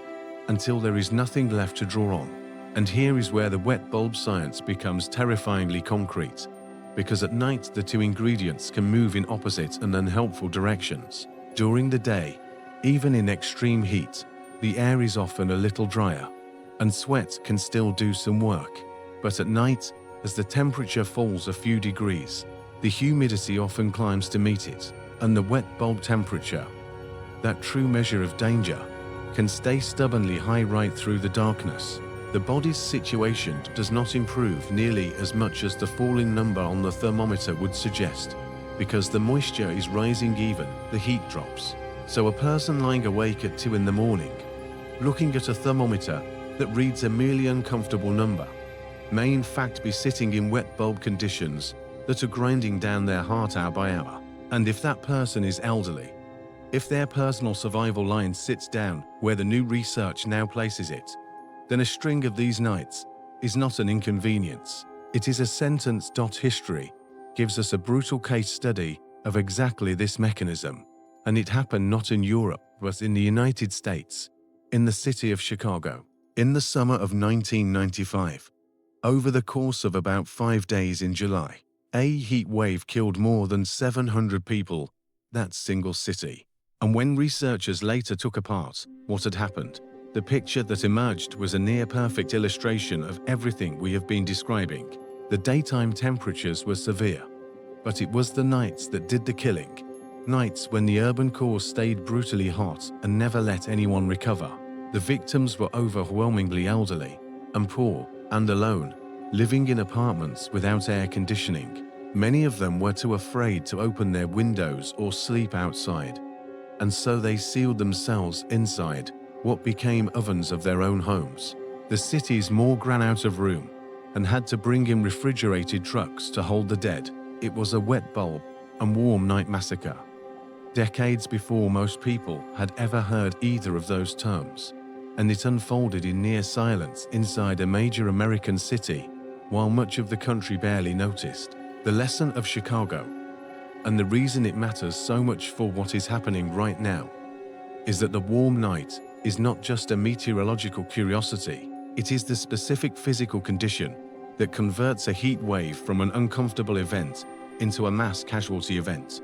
[SPEAKER 1] until there is nothing left to draw on. And here is where the wet bulb science becomes terrifyingly concrete, because at night the two ingredients can move in opposite and unhelpful directions. During the day, even in extreme heat, the air is often a little drier, and sweat can still do some work. But at night, as the temperature falls a few degrees, the humidity often climbs to meet it, and the wet bulb temperature, that true measure of danger, can stay stubbornly high right through the darkness. The body's situation does not improve nearly as much as the falling number on the thermometer would suggest, because the moisture is rising even, the heat drops. So a person lying awake at 2 in the morning, looking at a thermometer that reads a merely uncomfortable number, may in fact be sitting in wet bulb conditions that are grinding down their heart hour by hour. And if that person is elderly, if their personal survival line sits down where the new research now places it, then a string of these nights is not an inconvenience. It is a sentence. History gives us a brutal case study of exactly this mechanism, and it happened not in Europe but in the United States in the city of Chicago. In the summer of 1995, over the course of about 5 days in July, a heat wave killed more than 700 people, that single city. And when researchers later took apart what had happened, the picture that emerged was a near-perfect illustration of everything we have been describing. The daytime temperatures were severe, but it was the nights that did the killing. Nights when the urban core stayed brutally hot and never let anyone recover. The victims were overwhelmingly elderly and poor and alone, living in apartments without air conditioning. Many of them were too afraid to open their windows or sleep outside, and so they sealed themselves inside what became ovens of their own homes. The cities more ran out of room and had to bring in refrigerated trucks to hold the dead. It was a wet bulb and warm night massacre. Decades before most people had ever heard either of those terms, and it unfolded in near silence inside a major American city, while much of the country barely noticed. The lesson of Chicago, and the reason it matters so much for what is happening right now, is that the warm night is not just a meteorological curiosity, it is the specific physical condition that converts a heat wave from an uncomfortable event into a mass casualty event,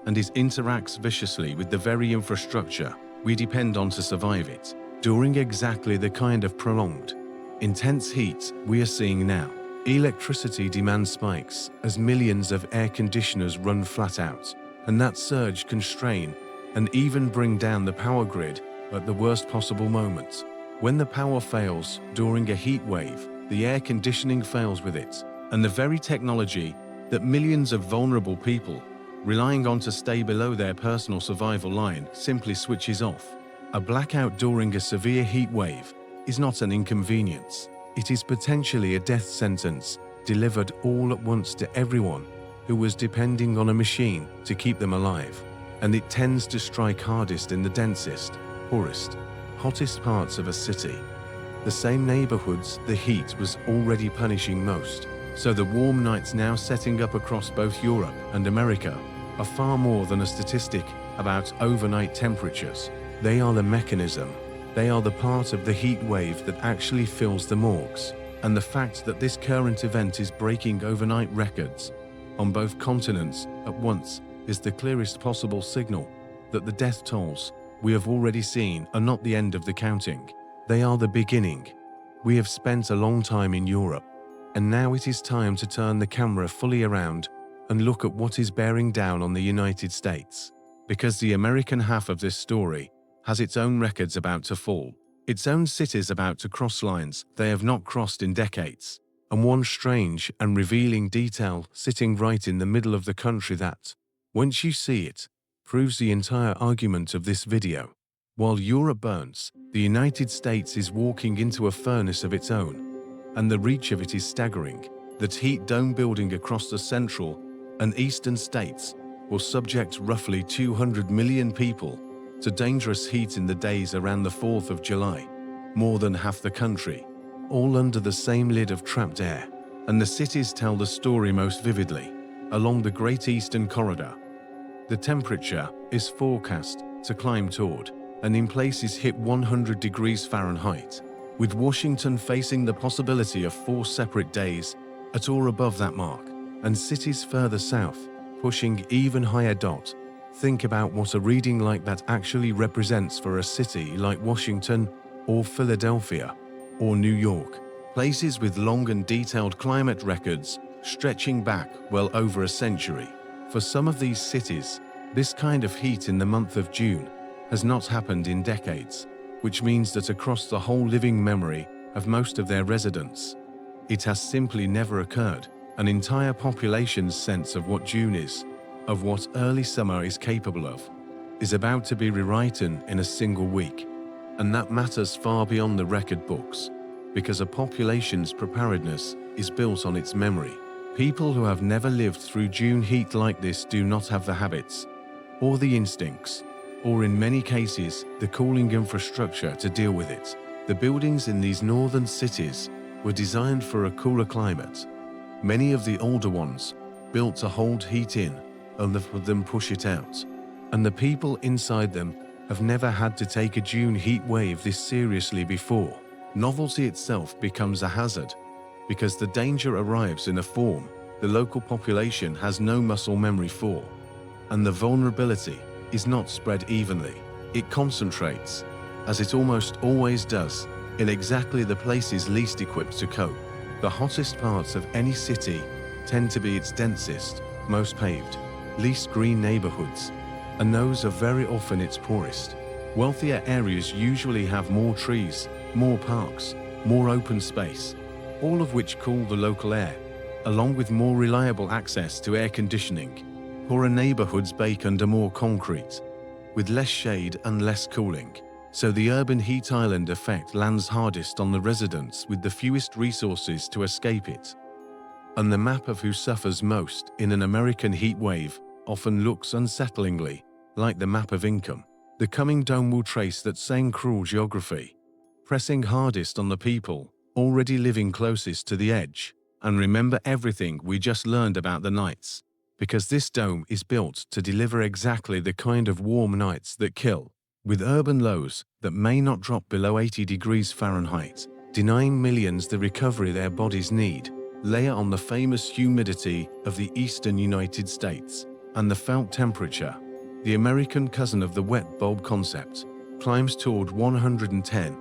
[SPEAKER 1] and it interacts viciously with the very infrastructure we depend on to survive it, during exactly the kind of prolonged, intense heat we are seeing now. Electricity demand spikes as millions of air conditioners run flat out, and that surge can strain and even bring down the power grid at the worst possible moments. When the power fails during a heat wave, the air conditioning fails with it, and the very technology that millions of vulnerable people relying on to stay below their personal survival line simply switches off. A blackout during a severe heat wave is not an inconvenience. It is potentially a death sentence delivered all at once to everyone who was depending on a machine to keep them alive. And it tends to strike hardest in the densest, poorest, hottest parts of a city. The same neighborhoods the heat was already punishing most. So the warm nights now setting up across both Europe and America are far more than a statistic about overnight temperatures. They are the mechanism. They are the part of the heat wave that actually fills the morgues. And the fact that this current event is breaking overnight records on both continents at once is the clearest possible signal that the death tolls we have already seen are not the end of the counting. They are the beginning. We have spent a long time in Europe, and now it is time to turn the camera fully around and look at what is bearing down on the United States. Because the American half of this story has its own records about to fall, its own cities about to cross lines they have not crossed in decades, and one strange and revealing detail sitting right in the middle of the country that, once you see it, proves the entire argument of this video. While Europe burns, the United States is walking into a furnace of its own, and the reach of it is staggering. That heat dome building across the central and eastern states will subject roughly 200 million people to dangerous heat in the days around the 4th of July, more than half the country, all under the same lid of trapped air. And the cities tell the story most vividly. Along the Great Eastern Corridor, the temperature is forecast to climb toward, and in places hit 100 degrees Fahrenheit, with Washington facing the possibility of 4 separate days at or above that mark, and cities further south pushing even higher. Think about what a reading like that actually represents for a city like Washington or Philadelphia or New York, places with long and detailed climate records stretching back well over a century. For some of these cities, this kind of heat in the month of June has not happened in decades, which means that across the whole living memory of most of their residents, it has simply never occurred. An entire population's sense of what June is, of what early summer is capable of, is about to be rewritten in a single week. And that matters far beyond the record books, because a population's preparedness is built on its memory. People who have never lived through June heat like this do not have the habits, or the instincts, or in many cases, the cooling infrastructure to deal with it. The buildings in these northern cities were designed for a cooler climate. Many of the older ones built to hold heat in and then push it out. And the people inside them have never had to take a June heat wave this seriously before. Novelty itself becomes a hazard, because the danger arrives in a form the local population has no muscle memory for, and the vulnerability is not spread evenly. It concentrates, as it almost always does, in exactly the places least equipped to cope. The hottest parts of any city tend to be its densest, most paved, least green neighborhoods, and those are very often its poorest. Wealthier areas usually have more trees, more parks, more open space, all of which cool the local air, along with more reliable access to air conditioning. Poorer neighborhoods bake under more concrete, with less shade and less cooling. So the urban heat island effect lands hardest on the residents with the fewest resources to escape it. And the map of who suffers most in an American heat wave often looks unsettlingly like the map of income. The coming dome will trace that same cruel geography, pressing hardest on the people already living closest to the edge. And remember everything we just learned about the nights, because this dome is built to deliver exactly the kind of warm nights that kill, with urban lows that may not drop below 80 degrees Fahrenheit, denying millions the recovery their bodies need. Layer on the famous humidity of the eastern United States, and the felt temperature, the American cousin of the wet bulb concept, climbs toward 110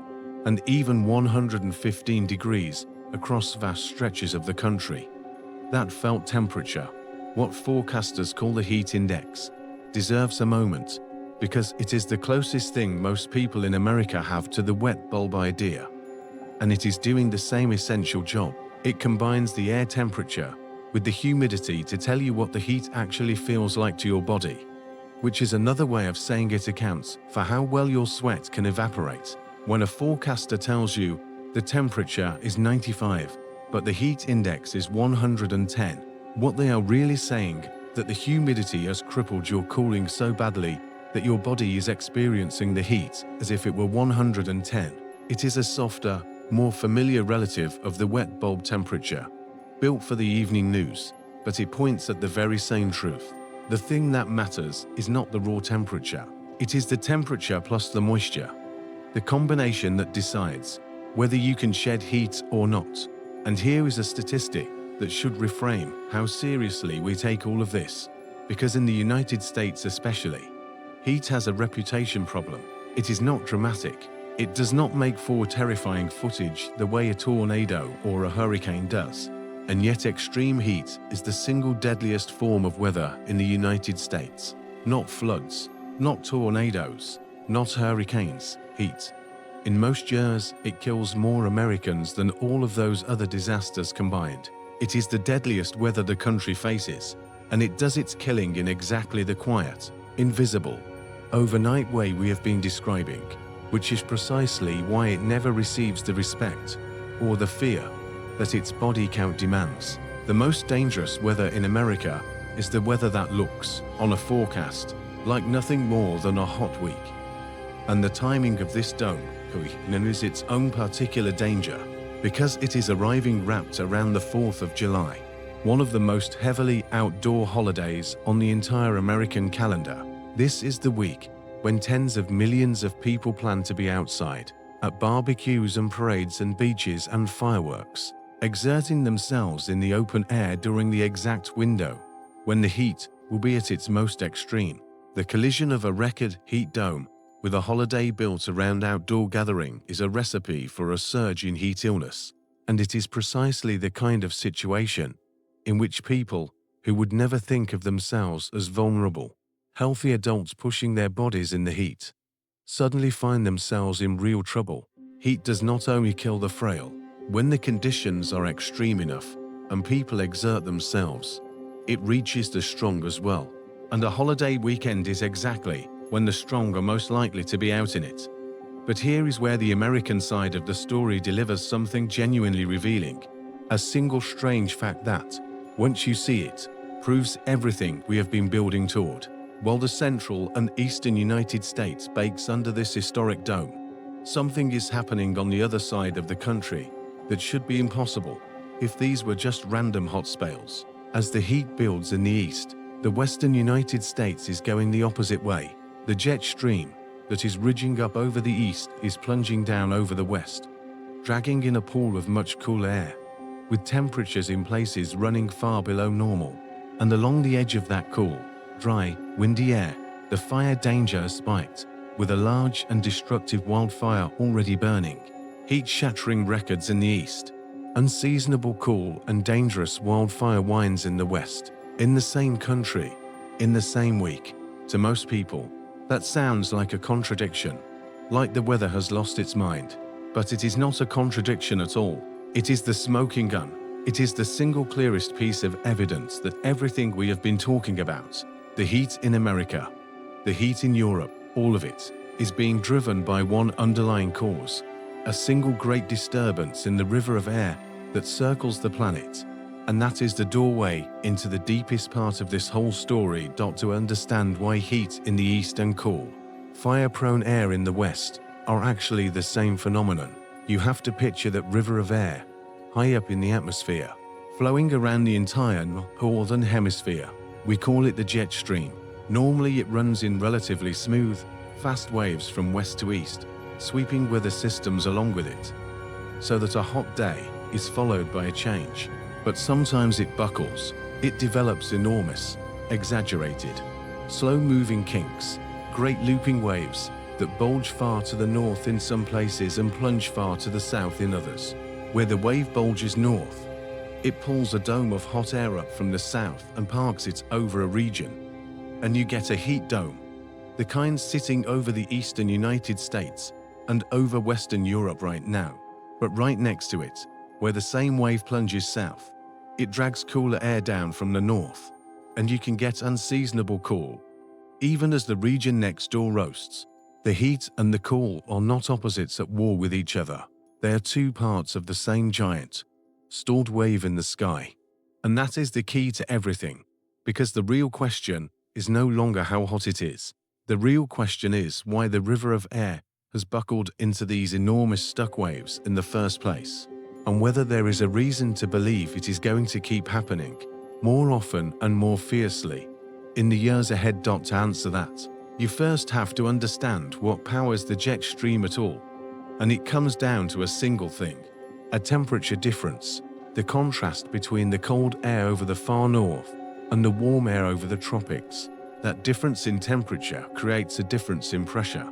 [SPEAKER 1] and even 115 degrees across vast stretches of the country. That felt temperature, what forecasters call the heat index, deserves a moment, because it is the closest thing most people in America have to the wet bulb idea. And it is doing the same essential job. It combines the air temperature with the humidity to tell you what the heat actually feels like to your body, which is another way of saying it accounts for how well your sweat can evaporate. When a forecaster tells you the temperature is 95, but the heat index is 110, what they are really saying that the humidity has crippled your cooling so badly that your body is experiencing the heat as if it were 110. It is a softer, more familiar relative of the wet bulb temperature, built for the evening news, but it points at the very same truth. The thing that matters is not the raw temperature. It is the temperature plus the moisture, the combination that decides whether you can shed heat or not. And here is a statistic that should reframe how seriously we take all of this, because in the United States especially, heat has a reputation problem. It is not dramatic. It does not make for terrifying footage the way a tornado or a hurricane does. And yet extreme heat is the single deadliest form of weather in the United States. Not floods, not tornadoes, not hurricanes, heat. In most years, it kills more Americans than all of those other disasters combined. It is the deadliest weather the country faces, and it does its killing in exactly the quiet, invisible, overnight way we have been describing, which is precisely why it never receives the respect or the fear that its body count demands. The most dangerous weather in America is the weather that looks, on a forecast, like nothing more than a hot week. And the timing of this dome is its own particular danger, because it is arriving wrapped around the 4th of July, one of the most heavily outdoor holidays on the entire American calendar. This is the week when tens of millions of people plan to be outside, at barbecues and parades and beaches and fireworks, exerting themselves in the open air during the exact window when the heat will be at its most extreme. The collision of a record heat dome with a holiday built around outdoor gathering is a recipe for a surge in heat illness, and it is precisely the kind of situation in which people who would never think of themselves as vulnerable, healthy adults pushing their bodies in the heat, suddenly find themselves in real trouble. Heat does not only kill the frail. When the conditions are extreme enough and people exert themselves, it reaches the strong as well. And a holiday weekend is exactly when the strong are most likely to be out in it. But here is where the American side of the story delivers something genuinely revealing. A single strange fact that, once you see it, proves everything we have been building toward. While the central and eastern United States bakes under this historic dome, something is happening on the other side of the country that should be impossible if these were just random hot spells. As the heat builds in the east, the western United States is going the opposite way. The jet stream, that is ridging up over the east is plunging down over the west, dragging in a pool of much cooler air, with temperatures in places running far below normal. And along the edge of that cool, dry, windy air, the fire danger has spiked, with a large and destructive wildfire already burning. Heat-shattering records in the east, unseasonable cool and dangerous wildfire winds in the west, in the same country, in the same week. To most people, that sounds like a contradiction, like the weather has lost its mind. But it is not a contradiction at all. It is the smoking gun. It is the single clearest piece of evidence that everything we have been talking about, the heat in America, the heat in Europe, all of it, is being driven by one underlying cause, a single great disturbance in the river of air that circles the planet. And that is the doorway into the deepest part of this whole story. To understand why heat in the east and cool, fire-prone air in the west are actually the same phenomenon. You have to picture that river of air, high up in the atmosphere, flowing around the entire northern hemisphere. We call it the jet stream. Normally it runs in relatively smooth, fast waves from west to east, sweeping weather systems along with it, so that a hot day is followed by a change. But sometimes it buckles. It develops enormous, exaggerated, slow-moving kinks, great looping waves that bulge far to the north in some places and plunge far to the south in others. Where the wave bulges north, it pulls a dome of hot air up from the south and parks it over a region, and you get a heat dome, the kind sitting over the eastern United States and over Western Europe right now. But right next to it, where the same wave plunges south, it drags cooler air down from the north, and you can get unseasonable cool, even as the region next door roasts. The heat and the cool are not opposites at war with each other. They are two parts of the same giant, stored wave in the sky. And that is the key to everything, because the real question is no longer how hot it is. The real question is why the river of air has buckled into these enormous stuck waves in the first place, and whether there is a reason to believe it is going to keep happening more often and more fiercely in the years ahead. To answer that, you first have to understand what powers the jet stream at all. And it comes down to a single thing, a temperature difference, the contrast between the cold air over the far north and the warm air over the tropics. That difference in temperature creates a difference in pressure.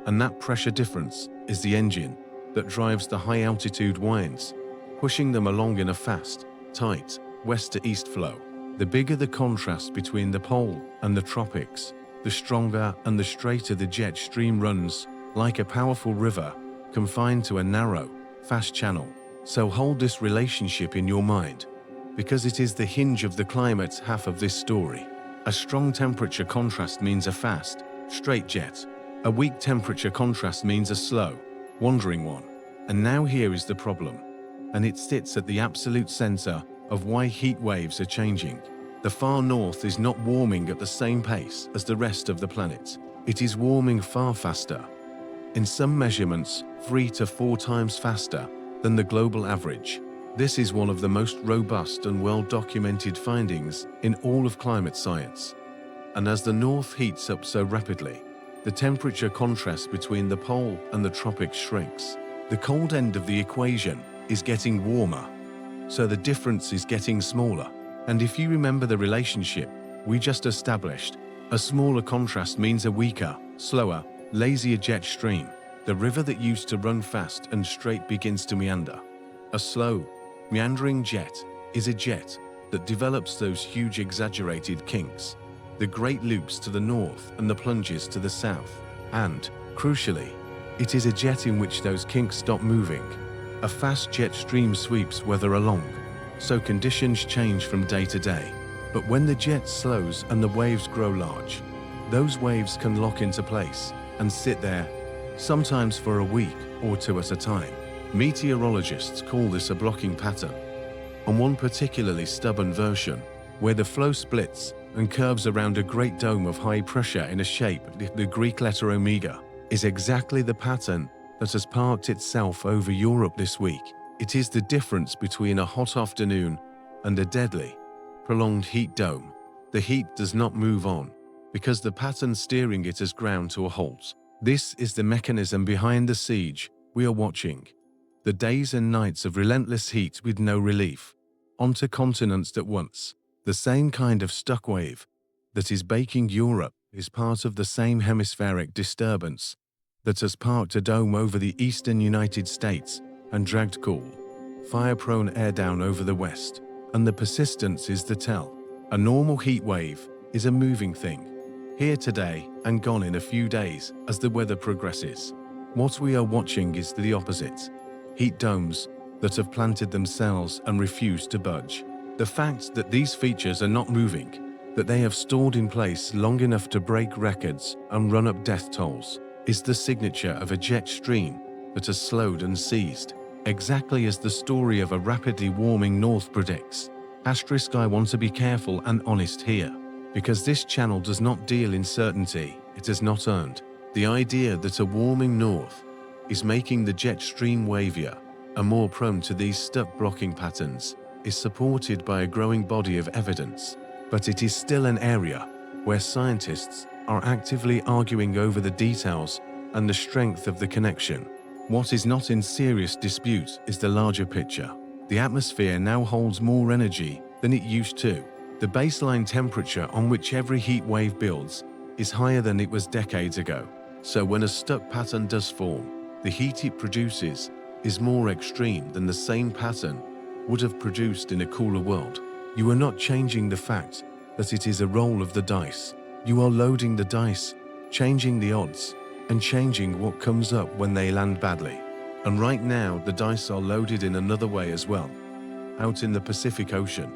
[SPEAKER 1] And that pressure difference is the engine that drives the high-altitude winds, pushing them along in a fast, tight, west to east flow. The bigger the contrast between the pole and the tropics, the stronger and the straighter the jet stream runs, like a powerful river confined to a narrow, fast channel. So hold this relationship in your mind, because it is the hinge of the climate half of this story. A strong temperature contrast means a fast, straight jet. A weak temperature contrast means a slow, wandering one. And now here is the problem, and it sits at the absolute center of why heat waves are changing. The far north is not warming at the same pace as the rest of the planet. It is warming far faster. In some measurements, 3 to 4 times faster than the global average. This is one of the most robust and well-documented findings in all of climate science. And as the north heats up so rapidly, the temperature contrast between the pole and the tropics shrinks. The cold end of the equation is getting warmer, so the difference is getting smaller. And if you remember the relationship we just established, a smaller contrast means a weaker, slower, lazier jet stream. The river that used to run fast and straight begins to meander. A slow, meandering jet is a jet that develops those huge exaggerated kinks, the great loops to the north and the plunges to the south. And, crucially, it is a jet in which those kinks stop moving. A fast jet stream sweeps weather along, so conditions change from day to day. But when the jet slows and the waves grow large, those waves can lock into place and sit there, sometimes for a week or two at a time. Meteorologists call this a blocking pattern. On one particularly stubborn version, where the flow splits and curves around a great dome of high pressure in a shape, the Greek letter omega, is exactly the pattern that has parked itself over Europe this week. It is the difference between a hot afternoon and a deadly, prolonged heat dome. The heat does not move on, because the pattern steering it has ground to a halt. This is the mechanism behind the siege we are watching. The days and nights of relentless heat with no relief. Onto continents at once. The same kind of stuck wave that is baking Europe is part of the same hemispheric disturbance that has parked a dome over the eastern United States and dragged cool, fire-prone air down over the west. And the persistence is the tell. A normal heat wave is a moving thing, here today and gone in a few days as the weather progresses. What we are watching is the opposite. Heat domes that have planted themselves and refuse to budge. The fact that these features are not moving, that they have stored in place long enough to break records and run up death tolls, is the signature of a jet stream that has slowed and seized, exactly as the story of a rapidly warming north predicts. I want to be careful and honest here, because this channel does not deal in certainty it has not earned. The idea that a warming north is making the jet stream wavier and more prone to these stuck blocking patterns is supported by a growing body of evidence, but it is still an area where scientists are actively arguing over the details and the strength of the connection. What is not in serious dispute is the larger picture. The atmosphere now holds more energy than it used to. The baseline temperature on which every heat wave builds is higher than it was decades ago. So when a stuck pattern does form, the heat it produces is more extreme than the same pattern would have produced in a cooler world. You are not changing the fact that it is a roll of the dice. You are loading the dice, changing the odds, and changing what comes up when they land badly. And right now, the dice are loaded in another way as well. Out in the Pacific Ocean,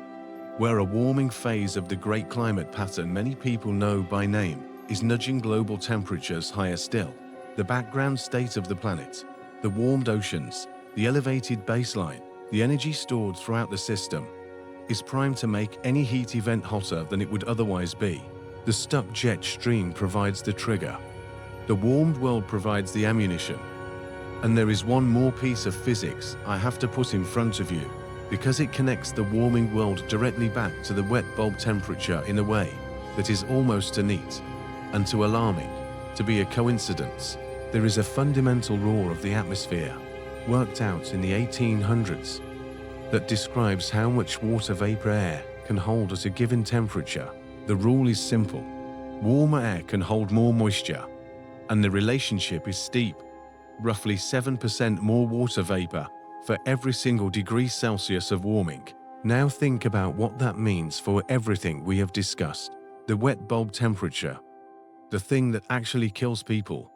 [SPEAKER 1] where a warming phase of the Great Climate Pattern many people know by name is nudging global temperatures higher still. The background state of the planet, the warmed oceans, the elevated baseline, the energy stored throughout the system, is primed to make any heat event hotter than it would otherwise be. The stuck jet stream provides the trigger. The warmed world provides the ammunition. And there is one more piece of physics I have to put in front of you, because it connects the warming world directly back to the wet bulb temperature in a way that is almost too neat and too alarming to be a coincidence. There is a fundamental law of the atmosphere, worked out in the 1800s, that describes how much water vapor air can hold at a given temperature. The rule is simple. Warmer air can hold more moisture, and the relationship is steep. Roughly 7% more water vapor for every single degree Celsius of warming. Now think about what that means for everything we have discussed. The wet bulb temperature, the thing that actually kills people,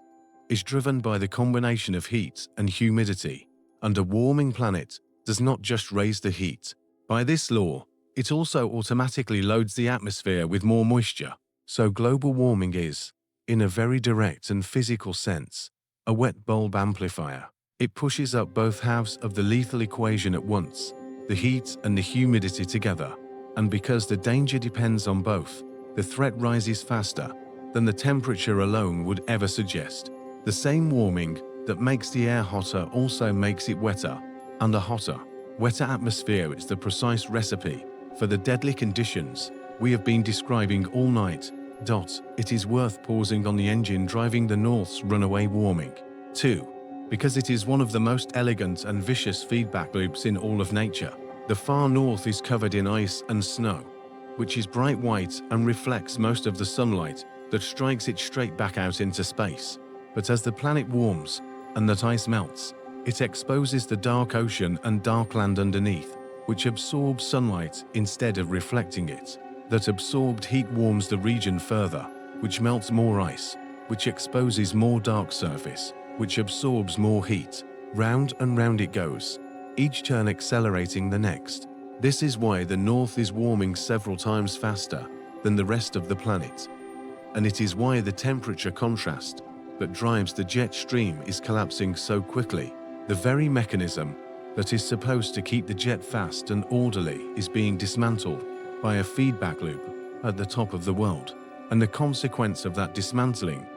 [SPEAKER 1] is driven by the combination of heat and humidity. And a warming planet does not just raise the heat. By this law, it also automatically loads the atmosphere with more moisture. So global warming is, in a very direct and physical sense, a wet bulb amplifier. It pushes up both halves of the lethal equation at once, the heat and the humidity together. And because the danger depends on both, the threat rises faster than the temperature alone would ever suggest. The same warming that makes the air hotter also makes it wetter, and a hotter, wetter atmosphere is the precise recipe for the deadly conditions we have been describing all night. It is worth pausing on the engine driving the North's runaway warming. 2. Because it is one of the most elegant and vicious feedback loops in all of nature. The far north is covered in ice and snow, which is bright white and reflects most of the sunlight that strikes it straight back out into space. But as the planet warms and that ice melts, it exposes the dark ocean and dark land underneath, which absorbs sunlight instead of reflecting it. That absorbed heat warms the region further, which melts more ice, which exposes more dark surface, which absorbs more heat. Round and round it goes, each turn accelerating the next. This is why the North is warming several times faster than the rest of the planet. And it is why the temperature contrast that drives the jet stream is collapsing so quickly. The very mechanism that is supposed to keep the jet fast and orderly is being dismantled by a feedback loop at the top of the world. And the consequence of that dismantling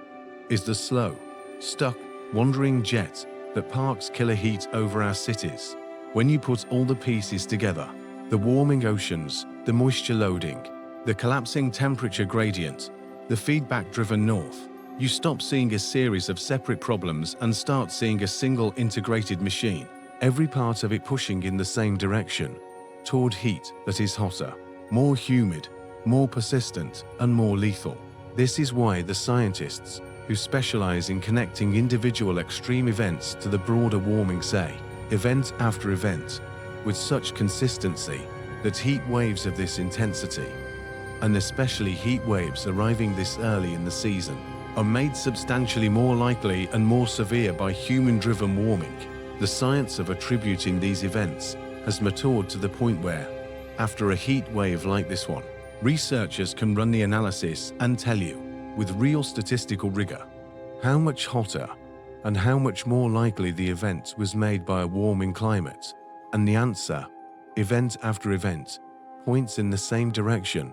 [SPEAKER 1] is the slow, stuck, wandering jet that parks killer heat over our cities. When you put all the pieces together, the warming oceans, the moisture loading, the collapsing temperature gradient, the feedback-driven north, You stop seeing a series of separate problems and start seeing a single integrated machine, every part of it pushing in the same direction, toward heat that is hotter, more humid, more persistent, and more lethal. This is why the scientists who specialize in connecting individual extreme events to the broader warming say, event after event, with such consistency that heat waves of this intensity, and especially heat waves arriving this early in the season, are made substantially more likely and more severe by human-driven warming. The science of attributing these events has matured to the point where, after a heat wave like this one, researchers can run the analysis and tell you, with real statistical rigor, how much hotter and how much more likely the event was made by a warming climate. And the answer, event after event, points in the same direction.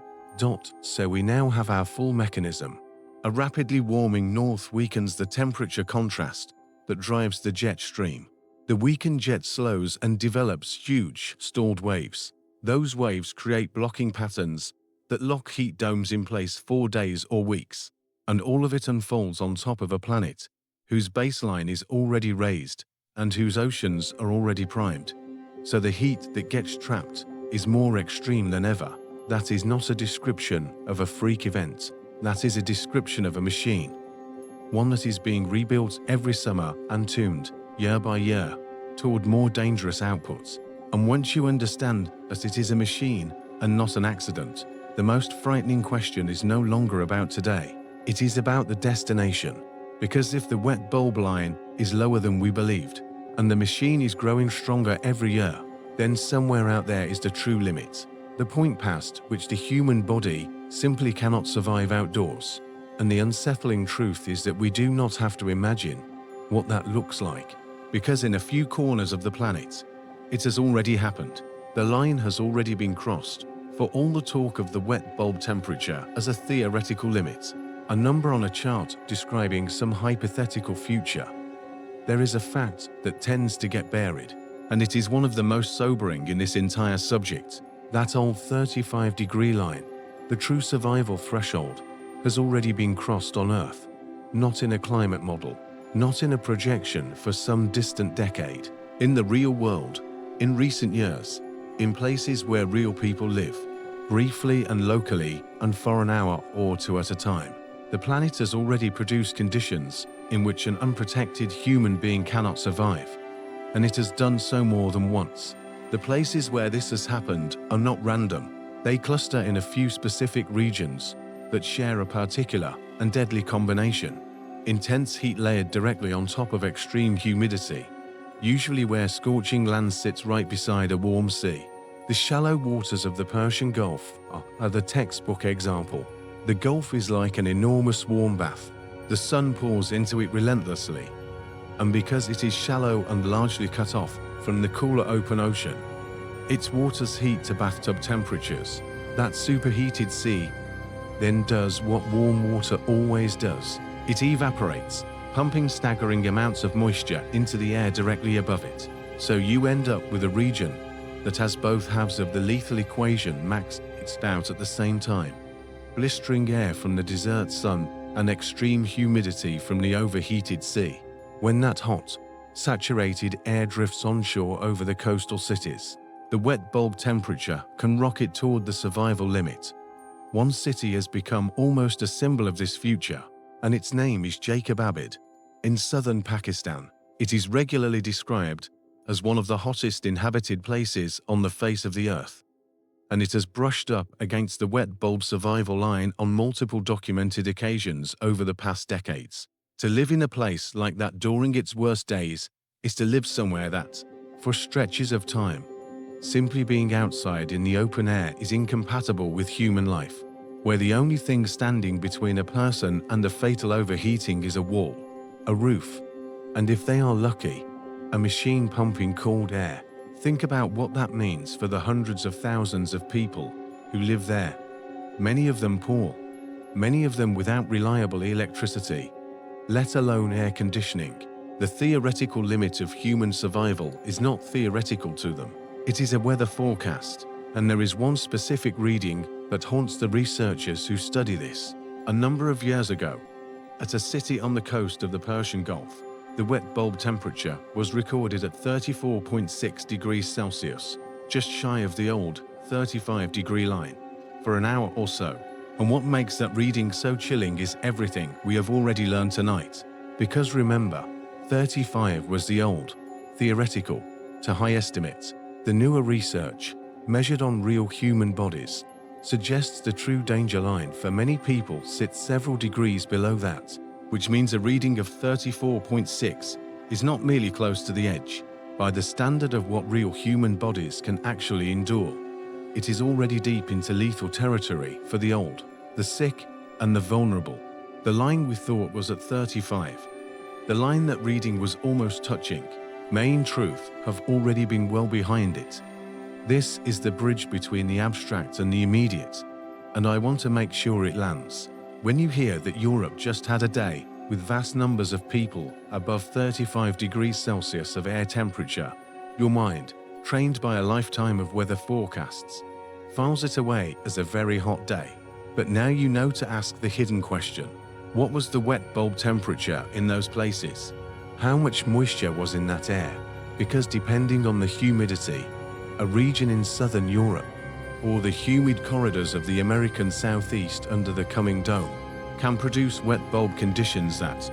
[SPEAKER 1] So we now have our full mechanism. A rapidly warming north weakens the temperature contrast that drives the jet stream. The weakened jet slows and develops huge, stalled waves. Those waves create blocking patterns that lock heat domes in place for days or weeks, and all of it unfolds on top of a planet whose baseline is already raised and whose oceans are already primed. So the heat that gets trapped is more extreme than ever. That is not a description of a freak event. That is a description of a machine, one that is being rebuilt every summer and tuned, year by year, toward more dangerous outputs. And once you understand that it is a machine and not an accident, the most frightening question is no longer about today. It is about the destination. Because if the wet bulb line is lower than we believed, and the machine is growing stronger every year, then somewhere out there is the true limit. The point past which the human body simply cannot survive outdoors. And the unsettling truth is that we do not have to imagine what that looks like, because in a few corners of the planet, it has already happened. The line has already been crossed. For all the talk of the wet bulb temperature as a theoretical limit, a number on a chart describing some hypothetical future, there is a fact that tends to get buried, and it is one of the most sobering in this entire subject. That old 35-degree line, the true survival threshold, has already been crossed on Earth, not in a climate model, not in a projection for some distant decade. In the real world, in recent years, in places where real people live, briefly and locally and for an hour or two at a time, the planet has already produced conditions in which an unprotected human being cannot survive, and it has done so more than once. The places where this has happened are not random. They cluster in a few specific regions that share a particular and deadly combination. Intense heat layered directly on top of extreme humidity, usually where scorching land sits right beside a warm sea. The shallow waters of the Persian Gulf are the textbook example. The Gulf is like an enormous warm bath. The sun pours into it relentlessly, and because it is shallow and largely cut off from the cooler open ocean, its waters heat to bathtub temperatures. That superheated sea then does what warm water always does. It evaporates, pumping staggering amounts of moisture into the air directly above it. So you end up with a region that has both halves of the lethal equation maxed out at the same time. Blistering air from the desert sun and extreme humidity from the overheated sea. When that hot, saturated air drifts onshore over the coastal cities, the wet bulb temperature can rocket toward the survival limit. One city has become almost a symbol of this future, and its name is Jacob Abid. In southern Pakistan, it is regularly described as one of the hottest inhabited places on the face of the earth, and it has brushed up against the wet bulb survival line on multiple documented occasions over the past decades. To live in a place like that during its worst days is to live somewhere that, for stretches of time, simply being outside in the open air is incompatible with human life, where the only thing standing between a person and the fatal overheating is a wall, a roof, and if they are lucky, a machine pumping cold air. Think about what that means for the hundreds of thousands of people who live there, many of them poor, many of them without reliable electricity, let alone air conditioning. The theoretical limit of human survival is not theoretical to them. It is a weather forecast, and there is one specific reading that haunts the researchers who study this. A number of years ago, At a city on the coast of the Persian Gulf, the wet bulb temperature was recorded at 34.6 degrees Celsius, just shy of the old 35-degree line, for an hour or so. And what makes that reading so chilling is everything we have already learned tonight. Because remember, 35 was the old, theoretical, to high estimates. The newer research, measured on real human bodies, suggests the true danger line for many people sits several degrees below that, which means a reading of 34.6 is not merely close to the edge. By the standard of what real human bodies can actually endure, it is already deep into lethal territory for the old, the sick, and the vulnerable. The line we thought was at 35, the line that reading was almost touching, may in truth have already been well behind it. This is the bridge between the abstract and the immediate, and I want to make sure it lands. When you hear that Europe just had a day with vast numbers of people above 35 degrees Celsius of air temperature, your mind, trained by a lifetime of weather forecasts, files it away as a very hot day. But now you know to ask the hidden question: what was the wet bulb temperature in those places? How much moisture was in that air? Because depending on the humidity, a region in southern Europe, or the humid corridors of the American southeast under the coming dome, can produce wet bulb conditions that,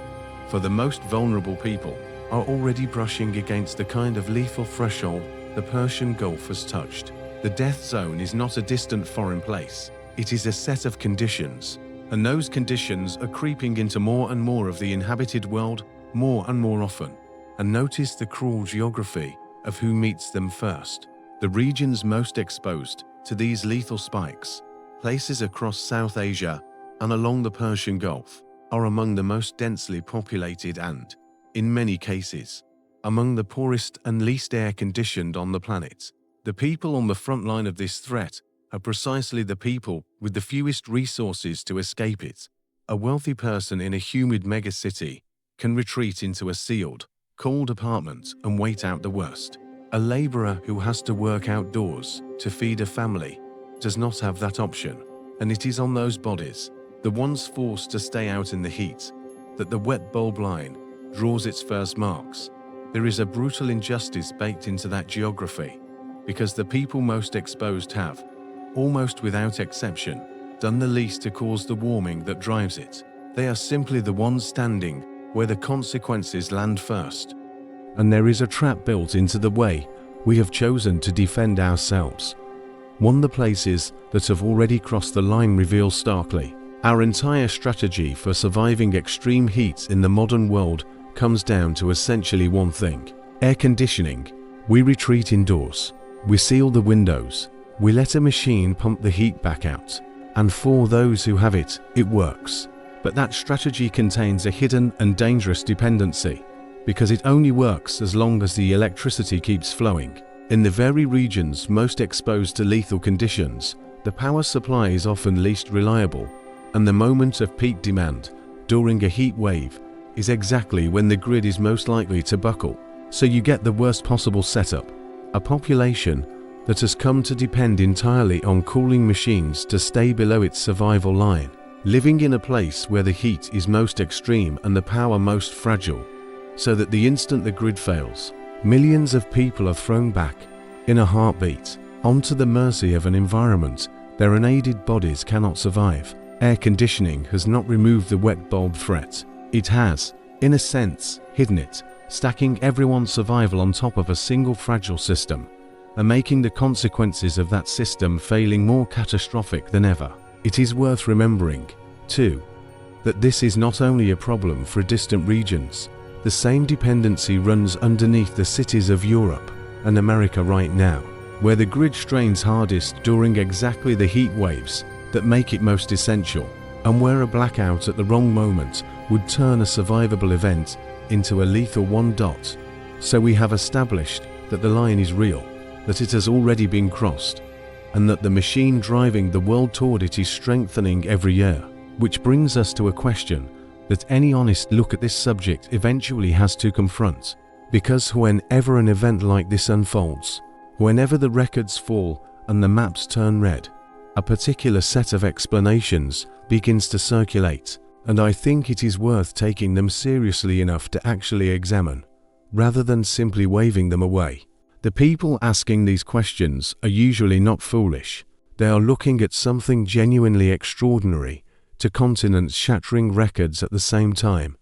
[SPEAKER 1] for the most vulnerable people, are already brushing against the kind of lethal threshold the Persian Gulf has touched. The death zone is not a distant foreign place. It is a set of conditions, and those conditions are creeping into more and more of the inhabited world more and more often. And notice the cruel geography of who meets them first. The regions most exposed to these lethal spikes, places across South Asia and along the Persian Gulf, are among the most densely populated and, in many cases, among the poorest and least air-conditioned on the planet. The people on the front line of this threat are precisely the people with the fewest resources to escape it. A wealthy person in a humid megacity can retreat into a sealed, cold apartment and wait out the worst. A laborer who has to work outdoors to feed a family does not have that option, and it is on those bodies, the ones forced to stay out in the heat, that the wet bulb line draws its first marks. There is a brutal injustice baked into that geography, because the people most exposed have, almost without exception, done the least to cause the warming that drives it. They are simply the ones standing where the consequences land first. And there is a trap built into the way we have chosen to defend ourselves. One the places that have already crossed the line reveal starkly. Our entire strategy for surviving extreme heat in the modern world comes down to essentially one thing: air conditioning. We retreat indoors. We seal the windows. We let a machine pump the heat back out. And for those who have it, it works. But that strategy contains a hidden and dangerous dependency, because it only works as long as the electricity keeps flowing. In the very regions most exposed to lethal conditions, the power supply is often least reliable, and the moment of peak demand, during a heat wave, is exactly when the grid is most likely to buckle. So you get the worst possible setup: a population that has come to depend entirely on cooling machines to stay below its survival line, living in a place where the heat is most extreme and the power most fragile, so that the instant the grid fails, millions of people are thrown back, in a heartbeat, onto the mercy of an environment their unaided bodies cannot survive. Air conditioning has not removed the wet bulb threat. It has, in a sense, hidden it, stacking everyone's survival on top of a single fragile system, and making the consequences of that system failing more catastrophic than ever. It is worth remembering, too, that this is not only a problem for distant regions. The same dependency runs underneath the cities of Europe and America right now, where the grid strains hardest during exactly the heat waves that make it most essential, and where a blackout at the wrong moment would turn a survivable event into a lethal one. So we have established that the line is real, that it has already been crossed, and that the machine driving the world toward it is strengthening every year. Which brings us to a question that any honest look at this subject eventually has to confront. Because whenever an event like this unfolds, whenever the records fall and the maps turn red, a particular set of explanations begins to circulate. and I think it is worth taking them seriously enough to actually examine, rather than simply waving them away. The people asking these questions are usually not foolish. They are looking at something genuinely extraordinary to continent-shattering records at the same time,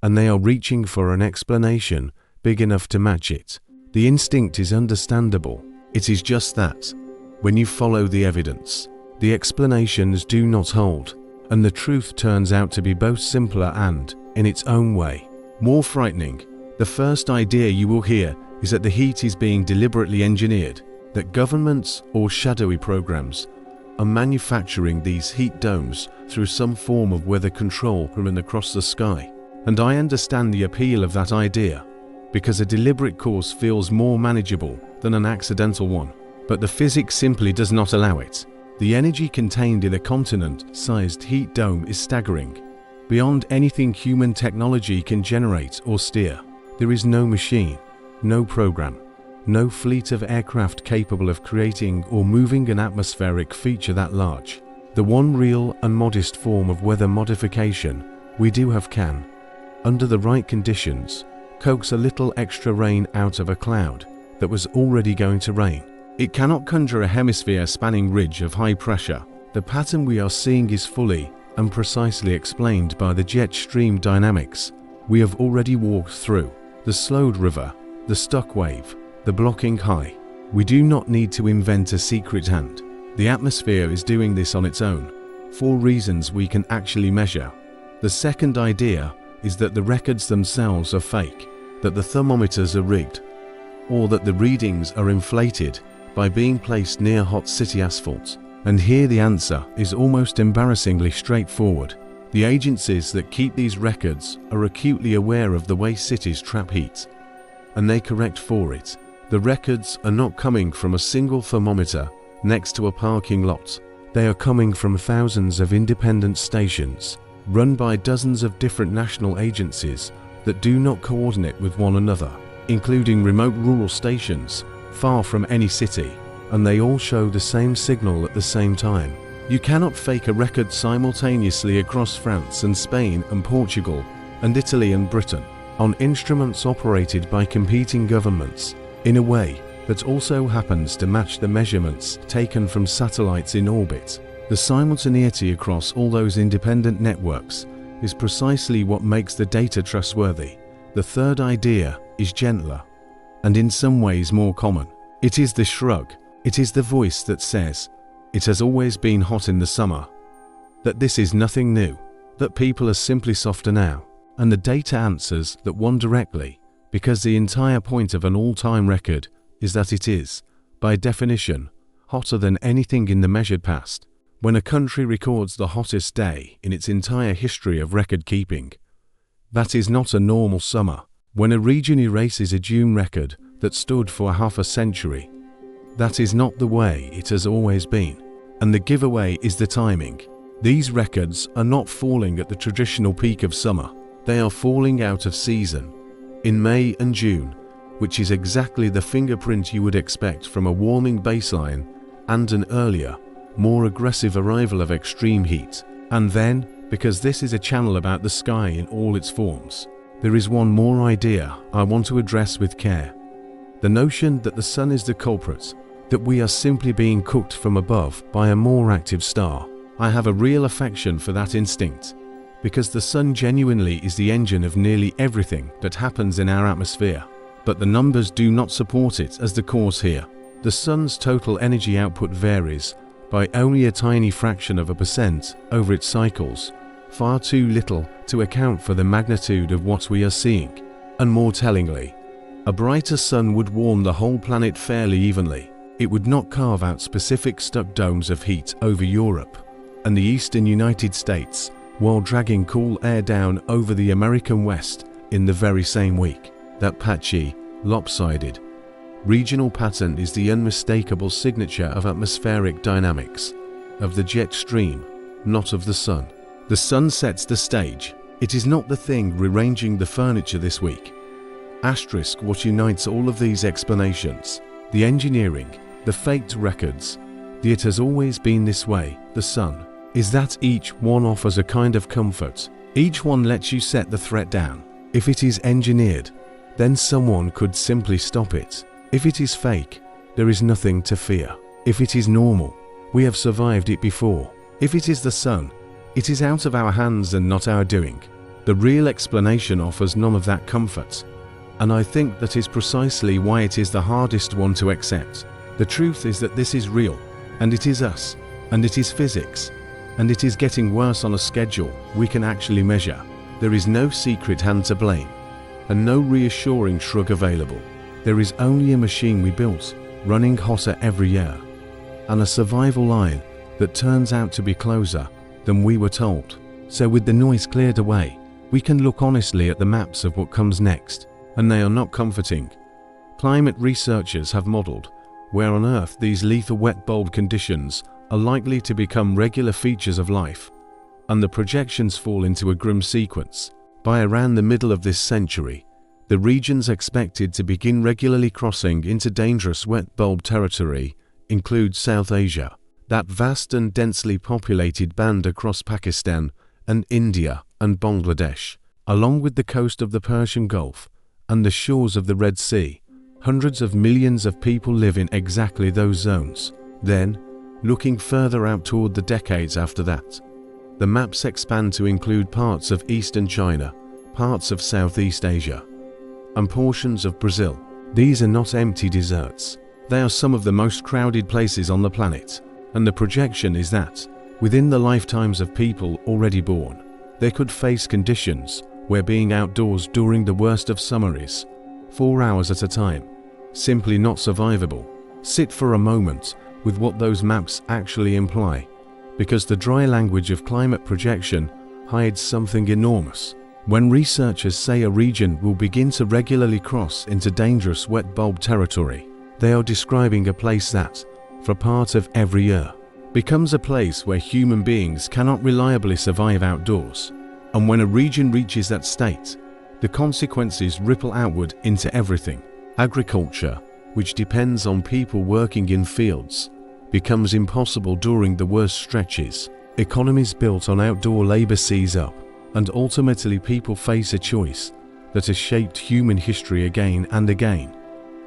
[SPEAKER 1] and they are reaching for an explanation big enough to match it. The instinct is understandable. It is just that, when you follow the evidence, the explanations do not hold, and the truth turns out to be both simpler and, in its own way, more frightening. The first idea you will hear is that the heat is being deliberately engineered, that governments or shadowy programs are manufacturing these heat domes through some form of weather control from and across the sky. And I understand the appeal of that idea, because a deliberate course feels more manageable than an accidental one. But the physics simply does not allow it. The energy contained in a continent-sized heat dome is staggering, beyond anything human technology can generate or steer. There is no machine, no program, no fleet of aircraft capable of creating or moving an atmospheric feature that large. The one real and modest form of weather modification we do have can, under the right conditions, coax a little extra rain out of a cloud that was already going to rain. It cannot conjure a hemisphere-spanning ridge of high pressure. The pattern we are seeing is fully and precisely explained by the jet stream dynamics we have already walked through. The slowed river, the stuck wave, the blocking high. We do not need to invent a secret hand. The atmosphere is doing this on its own, for reasons we can actually measure. The second idea is that the records themselves are fake, that the thermometers are rigged, or that the readings are inflated by being placed near hot city asphalt. And here the answer is almost embarrassingly straightforward. The agencies that keep these records are acutely aware of the way cities trap heat, and they correct for it. The records are not coming from a single thermometer next to a parking lot. They are coming from thousands of independent stations, run by dozens of different national agencies that do not coordinate with one another, including remote rural stations far from any city, and they all show the same signal at the same time. You cannot fake a record simultaneously across France and Spain and Portugal and Italy and Britain, on instruments operated by competing governments, in a way that also happens to match the measurements taken from satellites in orbit. The simultaneity across all those independent networks is precisely what makes the data trustworthy. The third idea is gentler, and in some ways more common. It is the shrug. It is the voice that says, it has always been hot in the summer, that this is nothing new, that people are simply softer now. And the data answers that one directly, because the entire point of an all-time record is that it is, by definition, hotter than anything in the measured past. When a country records the hottest day in its entire history of record keeping, that is not a normal summer. When a region erases a June record that stood for half a century, that is not the way it has always been. And the giveaway is the timing. These records are not falling at the traditional peak of summer. They are falling out of season, in May and June, which is exactly the fingerprint you would expect from a warming baseline and an earlier, more aggressive arrival of extreme heat. And then, because this is a channel about the sky in all its forms, there is one more idea I want to address with care. The notion that the sun is the culprit, that we are simply being cooked from above by a more active star. I have a real affection for that instinct, because the sun genuinely is the engine of nearly everything that happens in our atmosphere. But the numbers do not support it as the cause here. The sun's total energy output varies by only a tiny fraction of a percent over its cycles, far too little to account for the magnitude of what we are seeing. And more tellingly, a brighter sun would warm the whole planet fairly evenly. It would not carve out specific stuck domes of heat over Europe and the eastern United States, while dragging cool air down over the American West in the very same week. That patchy, lopsided, regional pattern is the unmistakable signature of atmospheric dynamics, of the jet stream, not of the sun. The sun sets the stage. It is not the thing rearranging the furniture this week. Asterisk what unites all of these explanations: the engineering, the faked records, the it has always been this way, the sun. is that each one offers a kind of comfort. Each one lets you set the threat down. If it is engineered, then someone could simply stop it. If it is fake, there is nothing to fear. If it is normal, we have survived it before. If it is the sun, it is out of our hands and not our doing. The real explanation offers none of that comfort. And I think that is precisely why it is the hardest one to accept. The truth is that this is real, and it is us, and it is physics, and it is getting worse on a schedule we can actually measure. There is no secret hand to blame, and no reassuring shrug available. There is only a machine we built, running hotter every year, and a survival line that turns out to be closer than we were told. So with the noise cleared away, we can look honestly at the maps of what comes next, and they are not comforting. Climate researchers have modeled where on Earth these lethal wet bulb conditions are likely to become regular features of life, and the projections fall into a grim sequence. By around the middle of this century, the regions expected to begin regularly crossing into dangerous wet bulb territory include South Asia, that vast and densely populated band across Pakistan and India and Bangladesh, along with the coast of the Persian Gulf and the shores of the Red Sea. Hundreds of millions of people live in exactly those zones. Then, looking further out toward the decades after that, the maps expand to include parts of eastern China, parts of Southeast Asia, and portions of Brazil. These are not empty deserts. They are some of the most crowded places on the planet, and the projection is that, within the lifetimes of people already born, they could face conditions where being outdoors during the worst of summer is, 4 hours at a time, simply not survivable. Sit for a moment with what those maps actually imply, because the dry language of climate projection hides something enormous. When researchers say a region will begin to regularly cross into dangerous wet bulb territory, they are describing a place that, for part of every year, becomes a place where human beings cannot reliably survive outdoors. And when a region reaches that state, the consequences ripple outward into everything. Agriculture, which depends on people working in fields, becomes impossible during the worst stretches. Economies built on outdoor labor seize up, and ultimately people face a choice that has shaped human history again and again,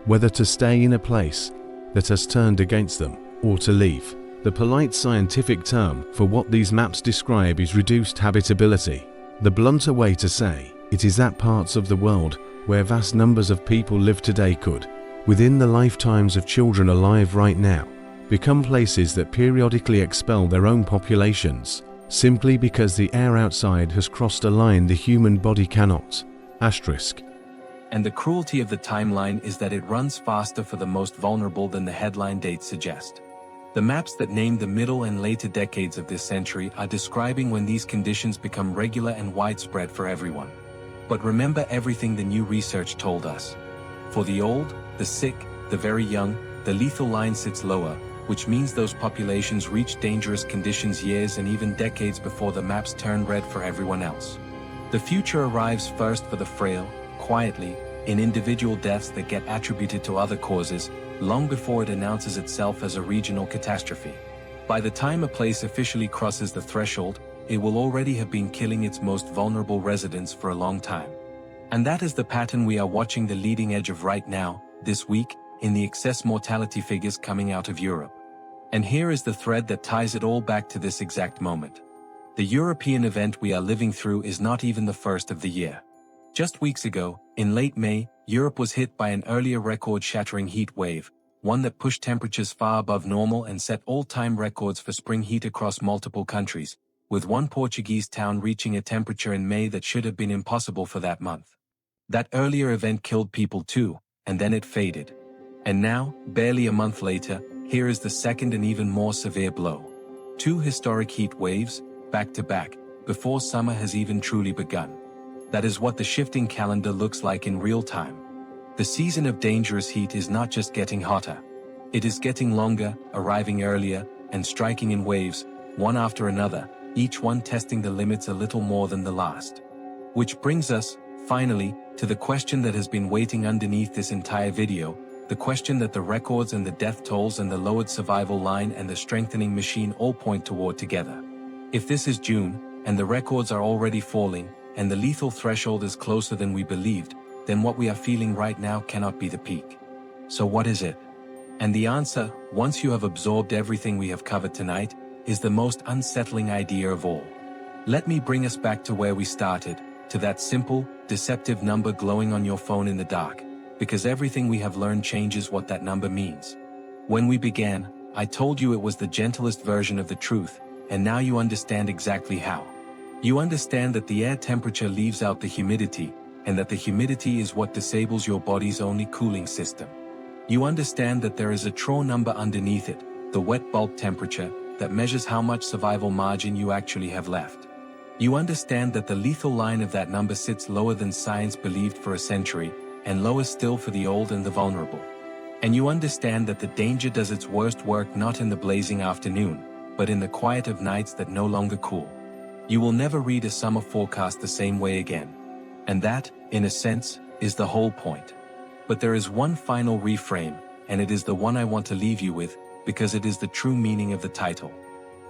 [SPEAKER 1] whether to stay in a place that has turned against them or to leave. The polite scientific term for what these maps describe is reduced habitability. The blunter way to say it is that parts of the world where vast numbers of people live today could, within the lifetimes of children alive right now, become places that periodically expel their own populations, simply because the air outside has crossed a line the human body cannot. Asterisk.
[SPEAKER 2] And the cruelty of the timeline is that it runs faster for the most vulnerable than the headline dates suggest. The maps that name the middle and later decades of this century are describing when these conditions become regular and widespread for everyone. But remember everything the new research told us. For the old, the sick, the very young, the lethal line sits lower, which means those populations reach dangerous conditions years and even decades before the maps turn red for everyone else. The future arrives first for the frail, quietly, in individual deaths that get attributed to other causes, long before it announces itself as a regional catastrophe. By the time a place officially crosses the threshold, it will already have been killing its most vulnerable residents for a long time. And that is the pattern we are watching the leading edge of right now, this week, in the excess mortality figures coming out of Europe. And here is the thread that ties it all back to this exact moment. The European event we are living through is not even the first of the year. Just weeks ago, in late May, Europe was hit by an earlier record-shattering heat wave, one that pushed temperatures far above normal and set all-time records for spring heat across multiple countries, with one Portuguese town reaching a temperature in May that should have been impossible for that month. That earlier event killed people too, and then it faded. And now, barely a month later, here is the second and even more severe blow. 2 historic heat waves, back-to-back, before summer has even truly begun. That is what the shifting calendar looks like in real time. The season of dangerous heat is not just getting hotter. It is getting longer, arriving earlier, and striking in waves, one after another, each one testing the limits a little more than the last. Which brings us, finally, to the question that has been waiting underneath this entire video, the question that the records and the death tolls and the lowered survival line and the strengthening machine all point toward together. If this is June, and the records are already falling, and the lethal threshold is closer than we believed, then what we are feeling right now cannot be the peak. So what is it? And the answer, once you have absorbed everything we have covered tonight, is the most unsettling idea of all. Let me bring us back to where we started, to that simple, deceptive number glowing on your phone in the dark, because everything we have learned changes what that number means. When we began, I told you it was the gentlest version of the truth, and now you understand exactly how. You understand that the air temperature leaves out the humidity, and that the humidity is what disables your body's only cooling system. You understand that there is a true number underneath it, the wet bulb temperature, that measures how much survival margin you actually have left. You understand that the lethal line of that number sits lower than science believed for a century, and lower still for the old and the vulnerable. And you understand that the danger does its worst work not in the blazing afternoon, but in the quiet of nights that no longer cool. You will never read a summer forecast the same way again. And that, in a sense, is the whole point. But there is one final reframe, and it is the one I want to leave you with, because it is the true meaning of the title.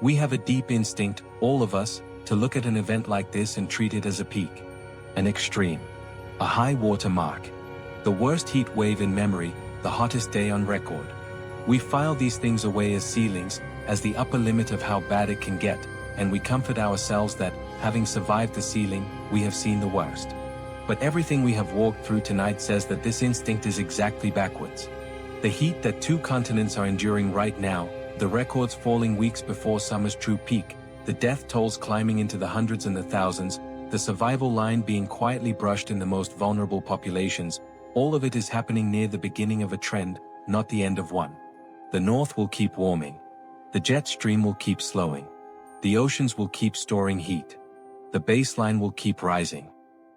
[SPEAKER 2] We have a deep instinct, all of us, to look at an event like this and treat it as a peak. An extreme. A high water mark. The worst heat wave in memory, the hottest day on record. We file these things away as ceilings, as the upper limit of how bad it can get, and we comfort ourselves that, having survived the ceiling, we have seen the worst. But everything we have walked through tonight says that this instinct is exactly backwards. The heat that 2 continents are enduring right now, the records falling weeks before summer's true peak, the death tolls climbing into the hundreds and the thousands, the survival line being quietly brushed in the most vulnerable populations, all of it is happening near the beginning of a trend, not the end of one. The north will keep warming. The jet stream will keep slowing. The oceans will keep storing heat. The baseline will keep rising.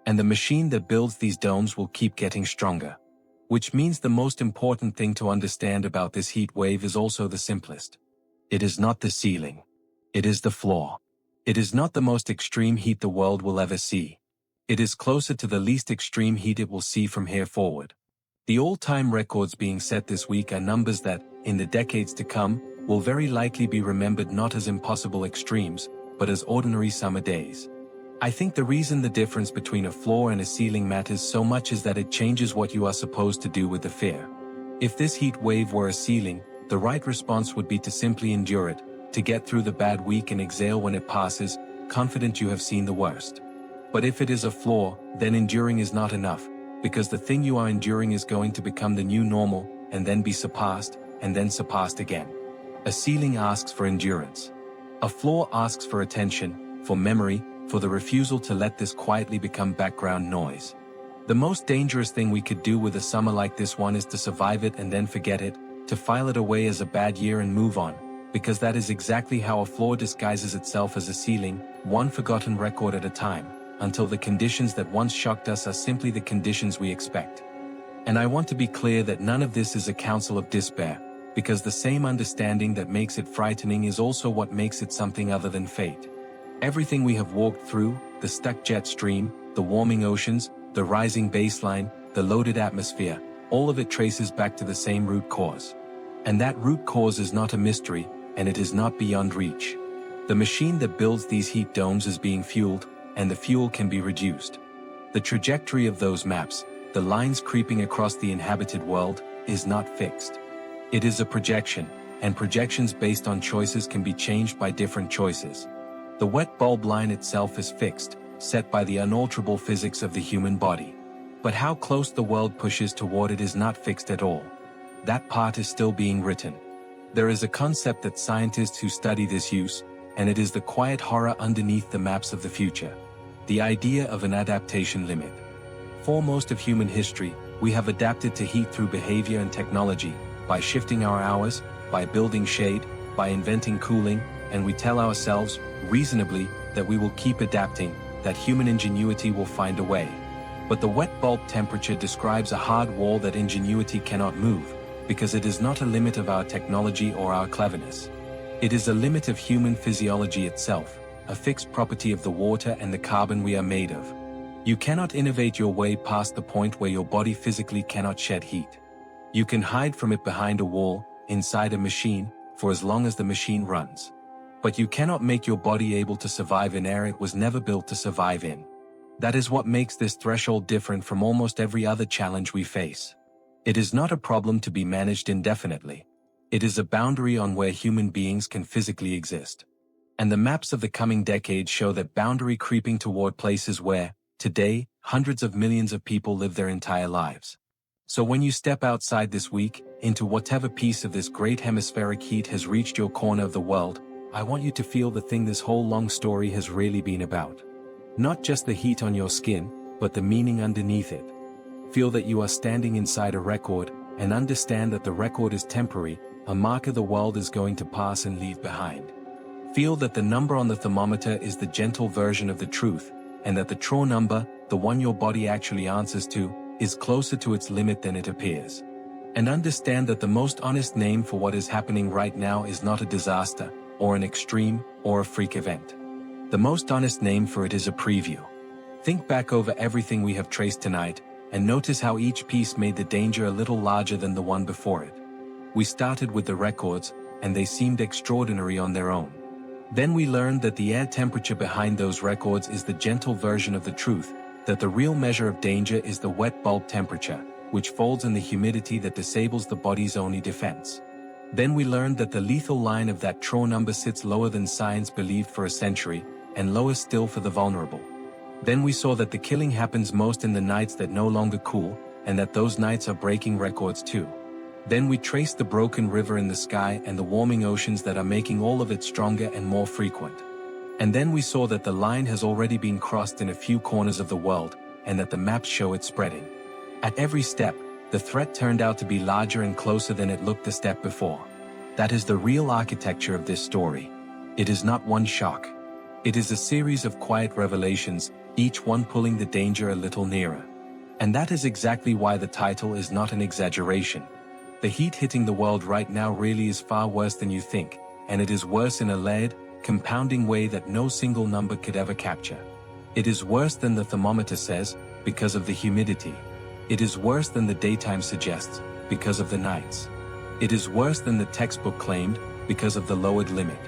[SPEAKER 2] And the machine that builds these domes will keep getting stronger. Which means the most important thing to understand about this heat wave is also the simplest. It is not the ceiling. It is the floor. It is not the most extreme heat the world will ever see. It is closer to the least extreme heat it will see from here forward. The all-time records being set this week are numbers that, in the decades to come, will very likely be remembered not as impossible extremes, but as ordinary summer days. I think the reason the difference between a floor and a ceiling matters so much is that it changes what you are supposed to do with the fear. If this heat wave were a ceiling, the right response would be to simply endure it, to get through the bad week and exhale when it passes, confident you have seen the worst. But if it is a floor, then enduring is not enough, because the thing you are enduring is going to become the new normal, and then be surpassed, and then surpassed again. A ceiling asks for endurance. A floor asks for attention, for memory, for the refusal to let this quietly become background noise. The most dangerous thing we could do with a summer like this one is to survive it and then forget it, to file it away as a bad year and move on, because that is exactly how a floor disguises itself as a ceiling, one forgotten record at a time, until the conditions that once shocked us are simply the conditions we expect. And I want to be clear that none of this is a counsel of despair, because the same understanding that makes it frightening is also what makes it something other than fate. Everything we have walked through, the stuck jet stream, the warming oceans, the rising baseline, the loaded atmosphere, all of it traces back to the same root cause. And that root cause is not a mystery, and it is not beyond reach. The machine that builds these heat domes is being fueled, and the fuel can be reduced. The trajectory of those maps, the lines creeping across the inhabited world, is not fixed. It is a projection, and projections based on choices can be changed by different choices. The wet bulb line itself is fixed, set by the unalterable physics of the human body. But how close the world pushes toward it is not fixed at all. That part is still being written. There is a concept that scientists who study this use, and it is the quiet horror underneath the maps of the future. The idea of an adaptation limit. For most of human history, we have adapted to heat through behavior and technology, by shifting our hours, by building shade, by inventing cooling, and we tell ourselves, reasonably, that we will keep adapting, that human ingenuity will find a way. But the wet bulb temperature describes a hard wall that ingenuity cannot move, because it is not a limit of our technology or our cleverness. It is a limit of human physiology itself, a fixed property of the water and the carbon we are made of. You cannot innovate your way past the point where your body physically cannot shed heat. You can hide from it behind a wall, inside a machine, for as long as the machine runs. But you cannot make your body able to survive in air it was never built to survive in. That is what makes this threshold different from almost every other challenge we face. It is not a problem to be managed indefinitely. It is a boundary on where human beings can physically exist. And the maps of the coming decades show that boundary creeping toward places where, today, hundreds of millions of people live their entire lives. So when you step outside this week, into whatever piece of this great hemispheric heat has reached your corner of the world, I want you to feel the thing this whole long story has really been about. Not just the heat on your skin, but the meaning underneath it. Feel that you are standing inside a record, and understand that the record is temporary, a marker the world is going to pass and leave behind. Feel that the number on the thermometer is the gentle version of the truth, and that the true number, the one your body actually answers to, is closer to its limit than it appears. And understand that the most honest name for what is happening right now is not a disaster, or an extreme, or a freak event. The most honest name for it is a preview. Think back over everything we have traced tonight, and notice how each piece made the danger a little larger than the one before it. We started with the records, and they seemed extraordinary on their own. Then we learned that the air temperature behind those records is the gentle version of the truth, that the real measure of danger is the wet bulb temperature, which folds in the humidity that disables the body's only defense. Then we learned that the lethal line of that true number sits lower than science believed for a century, and lower still for the vulnerable. Then we saw that the killing happens most in the nights that no longer cool, and that those nights are breaking records too. Then we traced the broken river in the sky and the warming oceans that are making all of it stronger and more frequent. And then we saw that the line has already been crossed in a few corners of the world, and that the maps show it spreading. At every step, the threat turned out to be larger and closer than it looked the step before. That is the real architecture of this story. It is not one shock. It is a series of quiet revelations, each one pulling the danger a little nearer. And that is exactly why the title is not an exaggeration. The heat hitting the world right now really is far worse than you think, and it is worse in a layered, compounding way that no single number could ever capture. It is worse than the thermometer says, because of the humidity. It is worse than the daytime suggests, because of the nights. It is worse than the textbook claimed, because of the lowered limit.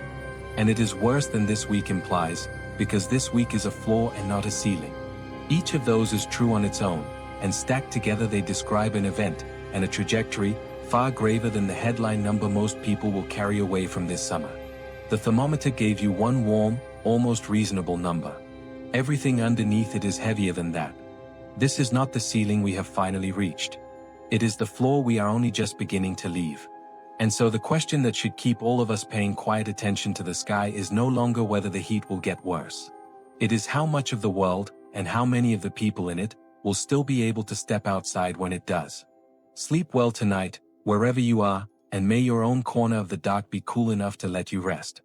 [SPEAKER 2] And it is worse than this week implies, because this week is a floor and not a ceiling. Each of those is true on its own, and stacked together they describe an event, and a trajectory, far graver than the headline number most people will carry away from this summer. The thermometer gave you one warm, almost reasonable number. Everything underneath it is heavier than that. This is not the ceiling we have finally reached. It is the floor we are only just beginning to leave. And so the question that should keep all of us paying quiet attention to the sky is no longer whether the heat will get worse. It is how much of the world, and how many of the people in it, will still be able to step outside when it does. Sleep well tonight, wherever you are, and may your own corner of the dark be cool enough to let you rest.